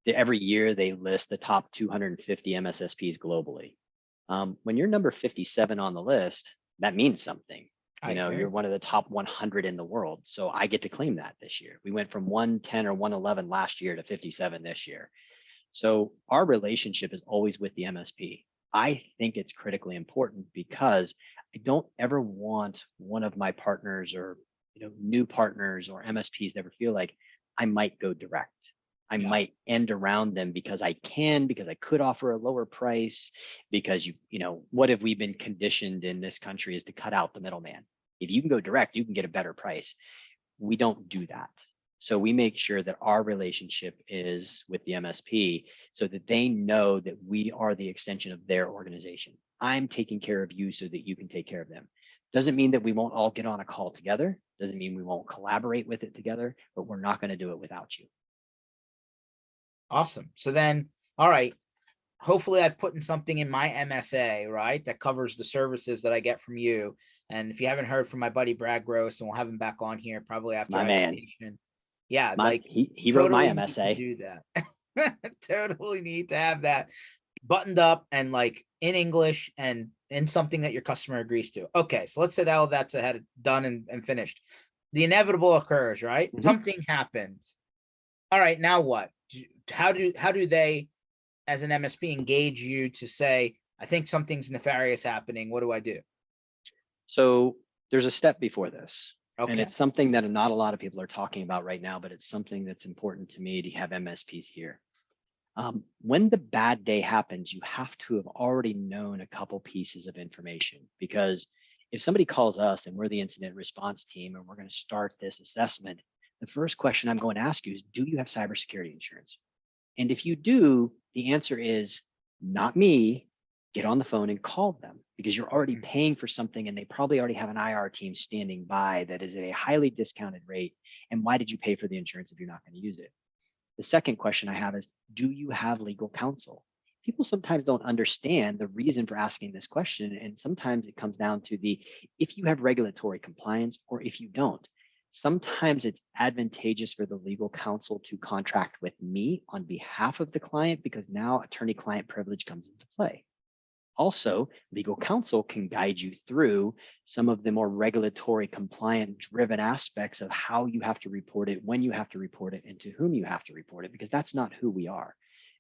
Every year they list the top 250 MSSPs globally. When you're number 57 on the list, that means something. You're one of the top 100 in the world. So I get to claim that this year. We went from 110 or 111 last year to 57 this year. So our relationship is always with the MSP. I think it's critically important because I don't ever want one of my partners or new partners or MSPs to ever feel like I might go direct. I might end around them because I could offer a lower price, because what have we been conditioned in this country is to cut out the middleman. If you can go direct, you can get a better price. We don't do that. So we make sure that our relationship is with the MSP so that they know that we are the extension of their organization. I'm taking care of you so that you can take care of them. Doesn't mean that we won't all get on a call together. Doesn't mean we won't collaborate with it together, but we're not going to do it without you. Awesome. So then, all right, hopefully I've put in something in my MSA, right, that covers the services that I get from you. And if you haven't heard from my buddy Brad Gross, and we'll have him back on here probably after my man. Yeah, he wrote my MSA. Do that. Totally need to have that buttoned up and in English and in something that your customer agrees to. Okay, so let's say that all that's done and finished. The inevitable occurs, right? Something happens. All right, now what? How do they, as an MSP, engage you to say, I think something's nefarious happening? What do I do? So there's a step before this. Okay. And it's something that not a lot of people are talking about right now, but it's something that's important to me to have MSPs here. When the bad day happens, you have to have already known a couple pieces of information, because if somebody calls us and we're the incident response team and we're going to start this assessment, the first question I'm going to ask you is, do you have cybersecurity insurance? And if you do, the answer is not me. Get on the phone and call them, because you're already paying for something and they probably already have an IR team standing by that is at a highly discounted rate. And why did you pay for the insurance if you're not going to use it? The second question I have is, do you have legal counsel? people sometimes don't understand the reason for asking this question. And sometimes it comes down to if you have regulatory compliance or if you don't. Sometimes it's advantageous for the legal counsel to contract with me on behalf of the client because now attorney-client privilege comes into play. Also, legal counsel can guide you through some of the more regulatory compliant driven aspects of how you have to report it, when you have to report it, and to whom you have to report it, because that's not who we are.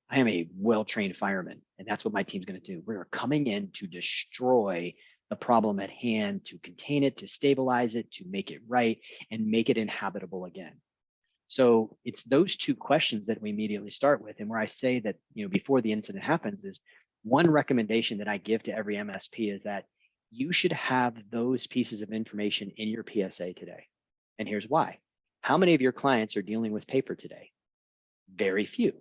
I am a well-trained fireman, and that's what my team's going to do. We're coming in to destroy the problem at hand, to contain it, to stabilize it, to make it right, and make it inhabitable again. So it's those two questions that we immediately start with. And where I say that, before the incident happens is one recommendation that I give to every MSP is that you should have those pieces of information in your PSA today. And here's why. How many of your clients are dealing with paper today? Very few.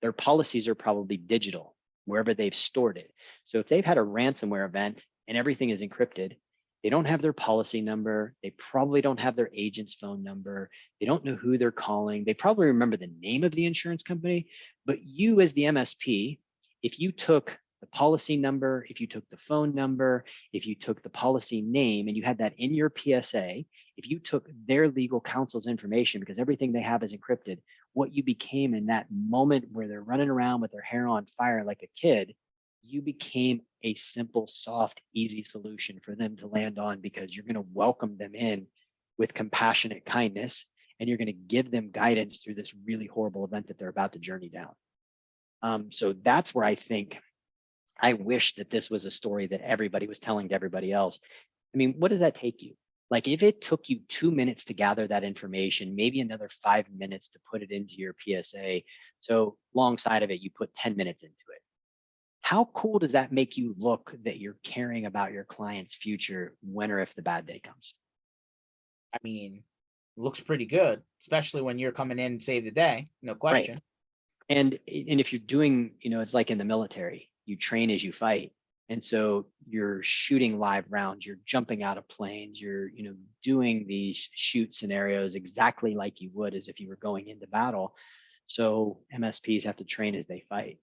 Their policies are probably digital, wherever they've stored it. So if they've had a ransomware event and everything is encrypted, they don't have their policy number. They probably don't have their agent's phone number. They don't know who they're calling. They probably remember the name of the insurance company, but you as the MSP, if you took the policy number, if you took the phone number, if you took the policy name and you had that in your PSA, if you took their legal counsel's information, because everything they have is encrypted, what you became in that moment where they're running around with their hair on fire like a kid, you became a simple, soft, easy solution for them to land on because you're going to welcome them in with compassionate kindness and you're going to give them guidance through this really horrible event that they're about to journey down. So that's where I think I wish that this was a story that everybody was telling to everybody else. I mean, what does that take you? Like if it took you 2 minutes to gather that information, maybe another 5 minutes to put it into your PSA. So alongside of it, you put 10 minutes into it. How cool does that make you look that you're caring about your client's future when or if the bad day comes? I mean, looks pretty good, especially when you're coming in to save the day, no question. Right. And if you're doing, it's like in the military, you train as you fight. And so you're shooting live rounds, you're jumping out of planes, you're, doing these shoot scenarios exactly like you would as if you were going into battle. So MSPs have to train as they fight.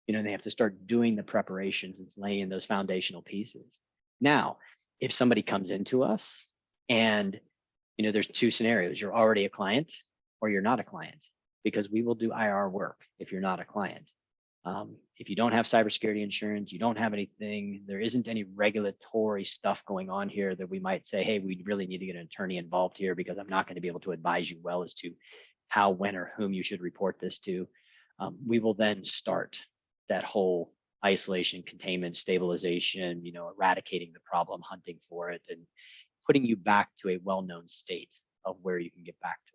They have to start doing the preparations and laying those foundational pieces. Now, if somebody comes into us and, there's two scenarios, you're already a client or you're not a client, because we will do IR work if you're not a client. If you don't have cybersecurity insurance, you don't have anything, there isn't any regulatory stuff going on here that we might say, hey, we really need to get an attorney involved here because I'm not going to be able to advise you well as to how, when, or whom you should report this to. We will then start that whole isolation, containment, stabilization, eradicating the problem, hunting for it, and putting you back to a well-known state of where you can get back to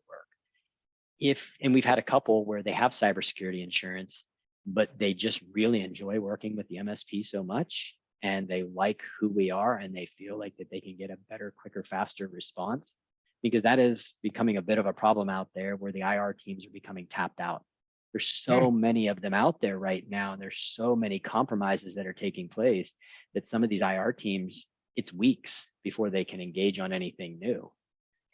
work. And we've had a couple where they have cybersecurity insurance, but they just really enjoy working with the MSP so much, and they like who we are, and they feel like that they can get a better, quicker, faster response, because that is becoming a bit of a problem out there where the IR teams are becoming tapped out. There's so many of them out there right now, and there's so many compromises that are taking place that some of these IR teams, it's weeks before they can engage on anything new.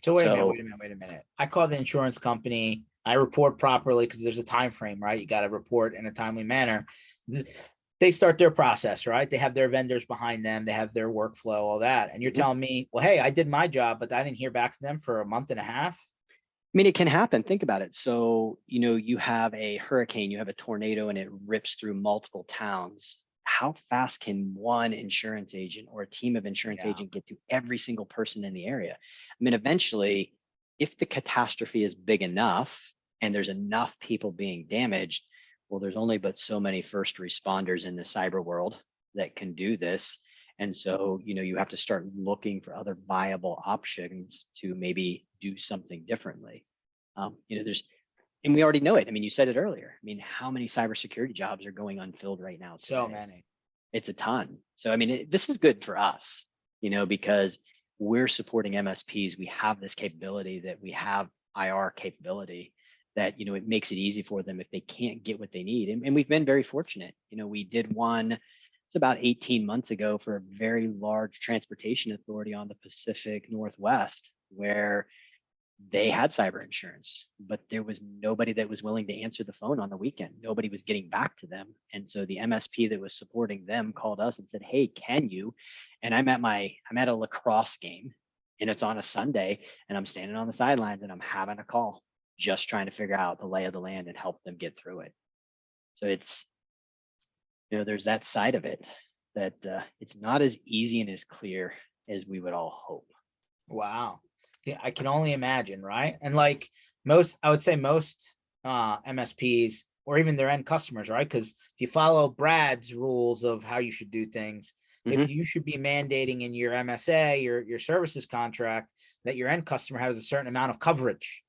So wait a minute. I call the insurance company. I report properly because there's a time frame, right? You got to report in a timely manner. They start their process, right? They have their vendors behind them. They have their workflow, all that. And you're telling me, well, hey, I did my job, but I didn't hear back from them for a month and a half. I mean, it can happen. Think about it. So, you have a hurricane, you have a tornado, and it rips through multiple towns. How fast can one insurance agent or a team of insurance agents get to every single person in the area? I mean, eventually, if the catastrophe is big enough and there's enough people being damaged, well, there's only but so many first responders in the cyber world that can do this. And so, you have to start looking for other viable options to maybe do something differently. And we already know it. I mean, you said it earlier. I mean, how many cybersecurity jobs are going unfilled right now today? So many. It's a ton. So, I mean, this is good for us, because we're supporting MSPs. We have this capability that we have IR capability that, it makes it easy for them if they can't get what they need. And we've been very fortunate. We did one, it's about 18 months ago for a very large transportation authority on the Pacific Northwest, where they had cyber insurance, but there was nobody that was willing to answer the phone on the weekend. Nobody was getting back to them. And so the MSP that was supporting them called us and said, hey, can you? And I'm at a lacrosse game and it's on a Sunday and I'm standing on the sidelines and I'm having a call, just trying to figure out the lay of the land and help them get through it. So it's, there's that side of it that it's not as easy and as clear as we would all hope. Wow. Yeah, I can only imagine, right? And like most, I would say most MSPs or even their end customers, right? Because if you follow Brad's rules of how you should do things, if Mhm. you should be mandating in your MSA, your services contract, that your end customer has a certain amount of coverage,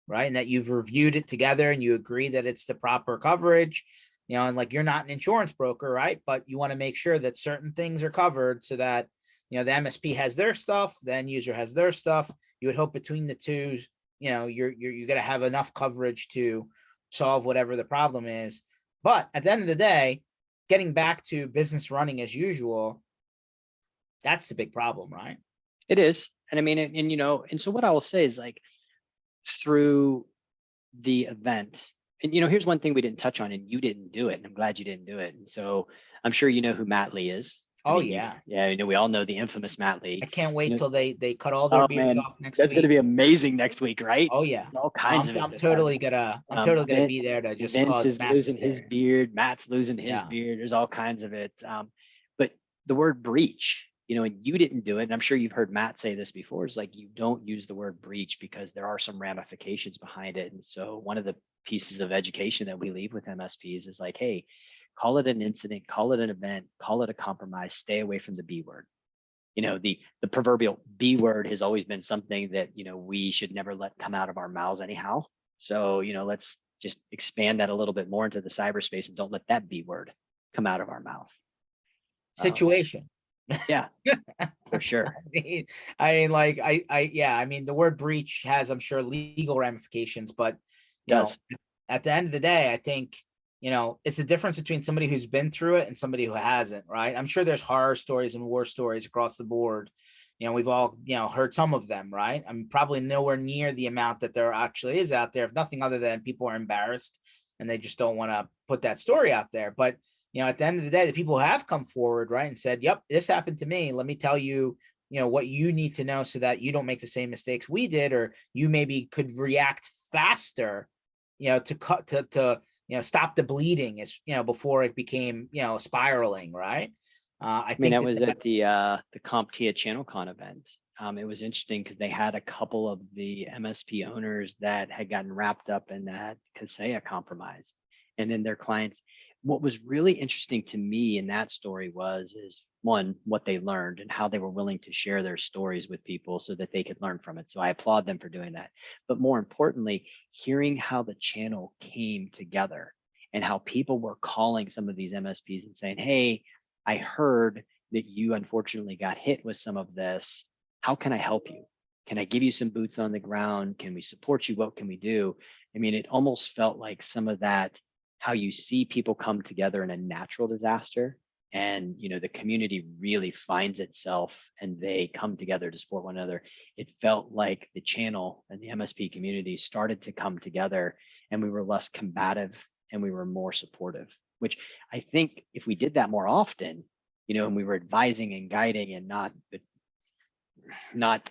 right? And that you've reviewed it together and you agree that it's the proper coverage, and like you're not an insurance broker, right? But you want to make sure that certain things are covered so that, the MSP has their stuff, the end user has their stuff. You would hope between the two, you're going to have enough coverage to solve whatever the problem is. But at the end of the day, getting back to business running as usual, that's the big problem, right? It is. And I mean, and so what I will say is like through the event, and here's one thing we didn't touch on and you didn't do it. And I'm glad you didn't do it. And so I'm sure you know who Matt Lee is. I Oh mean, yeah. we all know the infamous Matt I Lee. can't You wait know, till they cut all their oh beards man, off next that's going to week. be amazing next week, right? Oh yeah. All kinds of it. I'm totally gonna Vin- be there to just Vince cause is mass losing his hysteria. beard. Matt's losing his Yeah. beard. There's all kinds of it. But the word breach, and you didn't do it. And I'm sure you've heard Matt say this before. Is like you don't use the word breach because there are some ramifications behind it. And so one of the pieces of education that we leave with MSPs is like, hey, call it an incident, call it an event, call it a compromise. Stay away from the B word. The proverbial B word has always been something that we should never let come out of our mouths anyhow. So let's just expand that a little bit more into the cyberspace and don't let that B word come out of our mouth. Situation. Yeah, for sure. I mean, the word breach has, I'm sure, legal ramifications, but Does. at the end of the day, I think, it's the difference between somebody who's been through it and somebody who hasn't, right? I'm sure there's horror stories and war stories across the board. We've all, heard some of them, right? I'm probably nowhere near the amount that there actually is out there, if nothing other than people are embarrassed and they just don't want to put that story out there. But at the end of the day, the people who have come forward, right, and said, yep, this happened to me. Let me tell you, what you need to know so that you don't make the same mistakes we did, or you maybe could react faster, to cut to stop the bleeding is, before it became, spiraling, right? I I mean, think that that was at that's the CompTIA ChannelCon event. It was interesting because they had a couple of the MSP owners that had gotten wrapped up in that Kaseya compromise, and then their clients. What was really interesting to me in that story is one, what they learned and how they were willing to share their stories with people so that they could learn from it. So I applaud them for doing that. But more importantly, hearing how the channel came together and how people were calling some of these MSPs and saying, hey, I heard that you unfortunately got hit with some of this. How can I help you? Can I give you some boots on the ground? Can we support you? What can we do? I mean, it almost felt like some of that, how you see people come together in a natural disaster and the community really finds itself and they come together to support one another. It felt like the channel and the MSP community started to come together and we were less combative and we were more supportive, which I think if we did that more often, and we were advising and guiding and not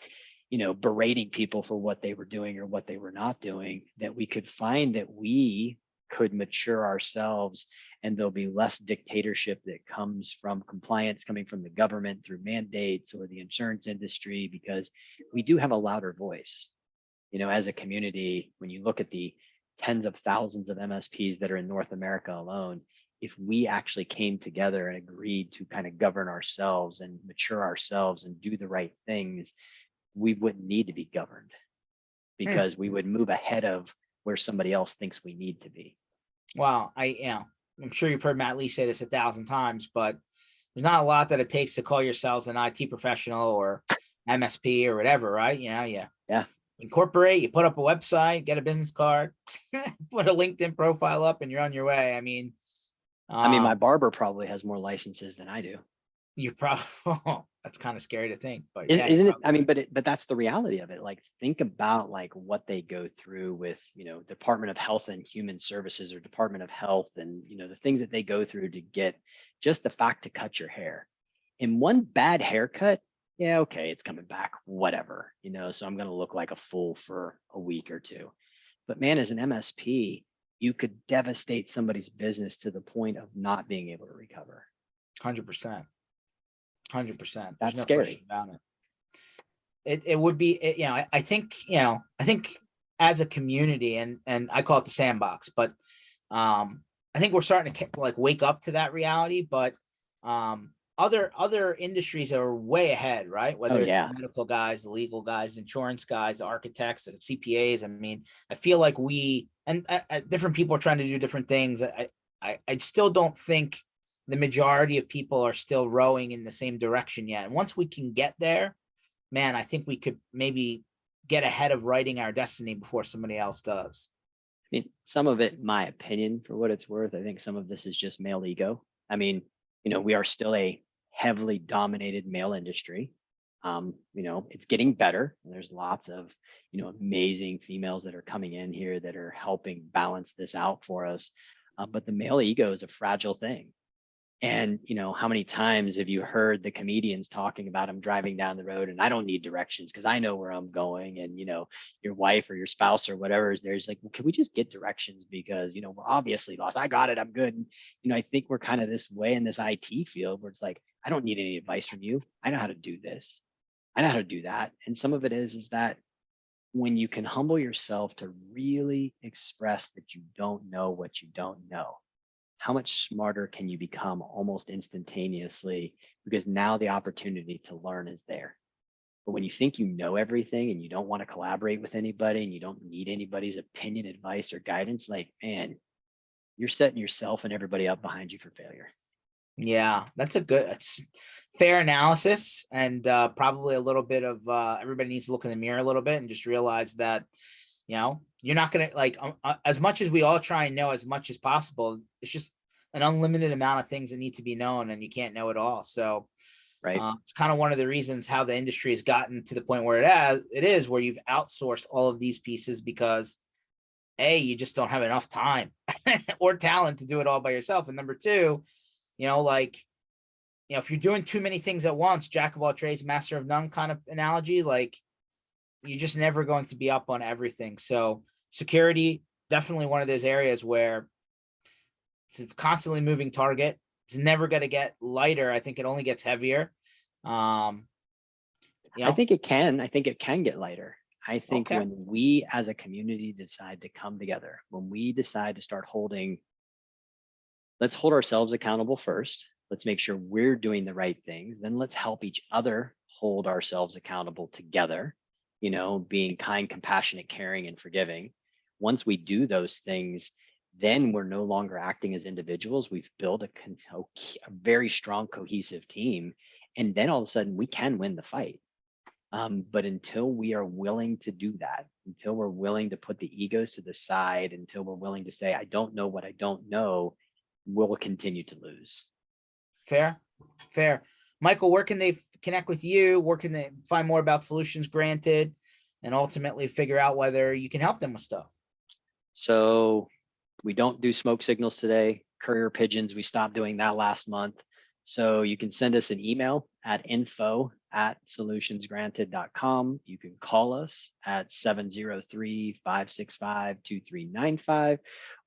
berating people for what they were doing or what they were not doing, that we could find that we could mature ourselves and there'll be less dictatorship that comes from compliance coming from the government through mandates or the insurance industry, because we do have a louder voice. As a community, when you look at the tens of thousands of MSPs that are in North America alone, if we actually came together and agreed to kind of govern ourselves and mature ourselves and do the right things, we wouldn't need to be governed because we would move ahead of where somebody else thinks we need to be. Well, I'm sure you've heard Matt Lee say this 1,000 times, but there's not a lot that it takes to call yourselves an IT professional or MSP or whatever, right? Yeah. Incorporate, you put up a website, get a business card, put a LinkedIn profile up, and you're on your way. I mean, my barber probably has more licenses than I do. You probably, that's kind of scary to think, but Is, yeah, you're isn't it? probably I mean, right. but that's the reality of it. Like, think about like what they go through with, Department of Health and Human Services or Department of Health, and the things that they go through to get just the fact to cut your hair. In one bad haircut, yeah, okay, it's coming back, whatever, so I'm gonna look like a fool for a week or two. But man, as an MSP, you could devastate somebody's business to the point of not being able to recover. 100%. 100%. There's That's no question scary. about it. It would be, I think, I think as a community, and I call it the sandbox, but I think we're starting to like wake up to that reality. But other industries are way ahead, right? Oh Whether it's the yeah. medical guys, the legal guys, insurance guys, the architects, the CPAs. I mean, I feel like we and different people are trying to do different things. I still don't think the majority of people are still rowing in the same direction yet. And once we can get there, man, I think we could maybe get ahead of writing our destiny before somebody else does. I mean, some of it, my opinion, for what it's worth, I think some of this is just male ego. I mean, we are still a heavily dominated male industry. It's getting better. There's lots of, amazing females that are coming in here that are helping balance this out for us. But the male ego is a fragile thing. And how many times have you heard the comedians talking about them driving down the road and I don't need directions because I know where I'm going, and your wife or your spouse or whatever is there's like, well, can we just get directions because we're obviously lost. I got it, I'm good. And, I think we're kind of this way in this IT field where it's like, I don't need any advice from you. I know how to do this. I know how to do that. And some of it is that when you can humble yourself to really express that you don't know what you don't know, how much smarter can you become almost instantaneously, because now the opportunity to learn is there. But when you think you know everything and you don't want to collaborate with anybody and you don't need anybody's opinion, advice, or guidance, like, man, you're setting yourself and everybody up behind you for failure. Yeah, that's fair analysis, and probably a little bit of everybody needs to look in the mirror a little bit and just realize that you're not gonna like as much as we all try and know as much as possible. It's just an unlimited amount of things that need to be known, and you can't know it all. So Right. it's kind of one of the reasons how the industry has gotten to the point where it is where you've outsourced all of these pieces because you just don't have enough time or talent to do it all by yourself, and number two, like, if you're doing too many things at once, jack of all trades, master of none kind of analogy, like you're just never going to be up on everything. So security, definitely one of those areas where it's a constantly moving target. It's never going to get lighter. I think it only gets heavier. Um, I think it can. I think it can get lighter. I think okay. when we as a community decide to come together, when we decide to start let's hold ourselves accountable first. Let's make sure we're doing the right things. Then let's help each other hold ourselves accountable together, being kind, compassionate, caring, and forgiving. Once we do those things, then we're no longer acting as individuals. We've built a very strong, cohesive team. And then all of a sudden we can win the fight. But until we are willing to do that, until we're willing to put the egos to the side, until we're willing to say, I don't know what I don't know, we'll continue to lose. Fair. Michael, where can they connect with you? Where can they find more about Solutions Granted and ultimately figure out whether you can help them with stuff? So we don't do smoke signals today. Courier pigeons, we stopped doing that last month. So you can send us an email at info@solutionsgranted.com. You can call us at 703-565-2395,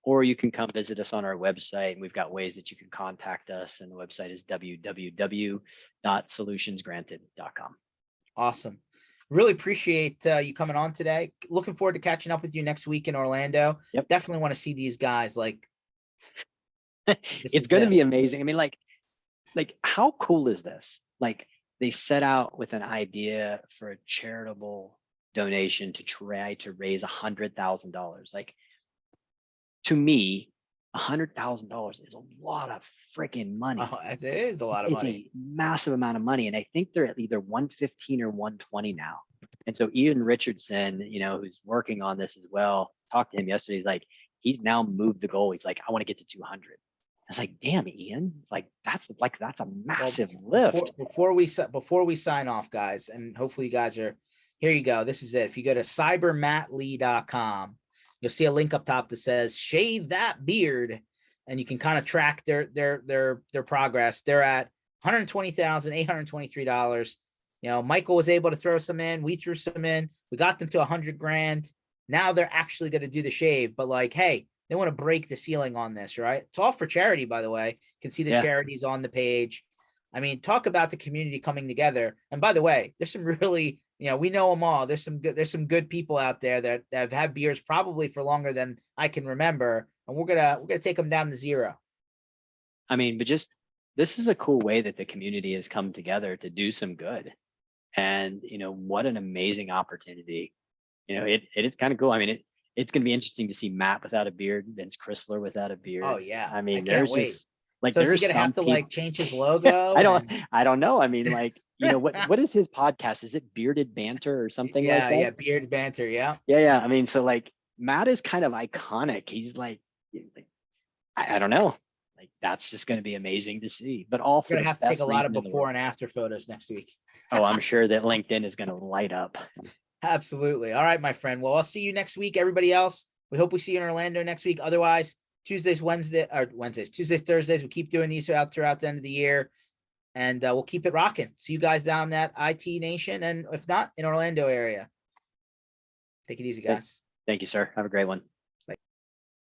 or you can come visit us on our website, and we've got ways that you can contact us. And the website is www.solutionsgranted.com. Awesome. Really appreciate you coming on today. Looking forward to catching up with you next week in Orlando. Yep. Definitely want to see these guys. Like, It's going to be amazing. I mean, like how cool is this? Like, they set out with an idea for a charitable donation to try to raise $100,000. Like, to me, $100,000 is a lot of freaking money. Oh, it is a lot of It's money. a massive amount of money. And I think they're at either 115 or 120 now. And so Ian Richardson, who's working on this as well, talked to him yesterday. He's like, he's now moved the goal. He's like, I want to get to 200. was like, damn, Ian, it's like, that's a Well, massive lift. before we sign off, guys, and hopefully you guys are, here you go. This is it. If you go to cybermatlee.com, you'll see a link up top that says shave that beard, and you can kind of track their progress. They're at $120,823. You know, Michael was able to throw some in. We threw some in. We got them to 100 grand. Now they're actually going to do the shave, but like, hey, they want to break the ceiling on this, right? It's all for charity, by the way. You can see the Yeah. charities on the page. I mean, talk about the community coming together. And by the way, there's some really, you know, we know them all. There's some good people out there that have had beers probably for longer than I can remember. And we're gonna take them down to zero. I mean, but just, this is a cool way that the community has come together to do some good. And, you know, what an amazing opportunity. You know, it's kind of cool. I mean, it's going to be interesting to see Matt without a beard, Vince Chrysler without a beard. Oh yeah. I I mean, can't there's wait. just like, So is he there's gonna have some to people, like change his logo? I don't know. I mean, like, you know, what is his podcast? Is it Bearded Banter or something like Yeah, that? yeah, beard banter. Yeah. Yeah. I mean, so like Matt is kind of iconic. He's like I don't know. Like, that's just going to be amazing to see, but all for We're the gonna have to take best a lot of reason in the before world. and after photos next week. Oh, I'm sure that LinkedIn is going to light up. Absolutely. All right, my friend. Well, I'll see you next week. Everybody else, we hope we see you in Orlando next week. Otherwise, Tuesdays, Thursdays. We keep doing these throughout the end of the year, and we'll keep it rocking. See you guys down at IT Nation, and if not, in Orlando area. Take it easy, guys. Thank you, sir. Have a great one.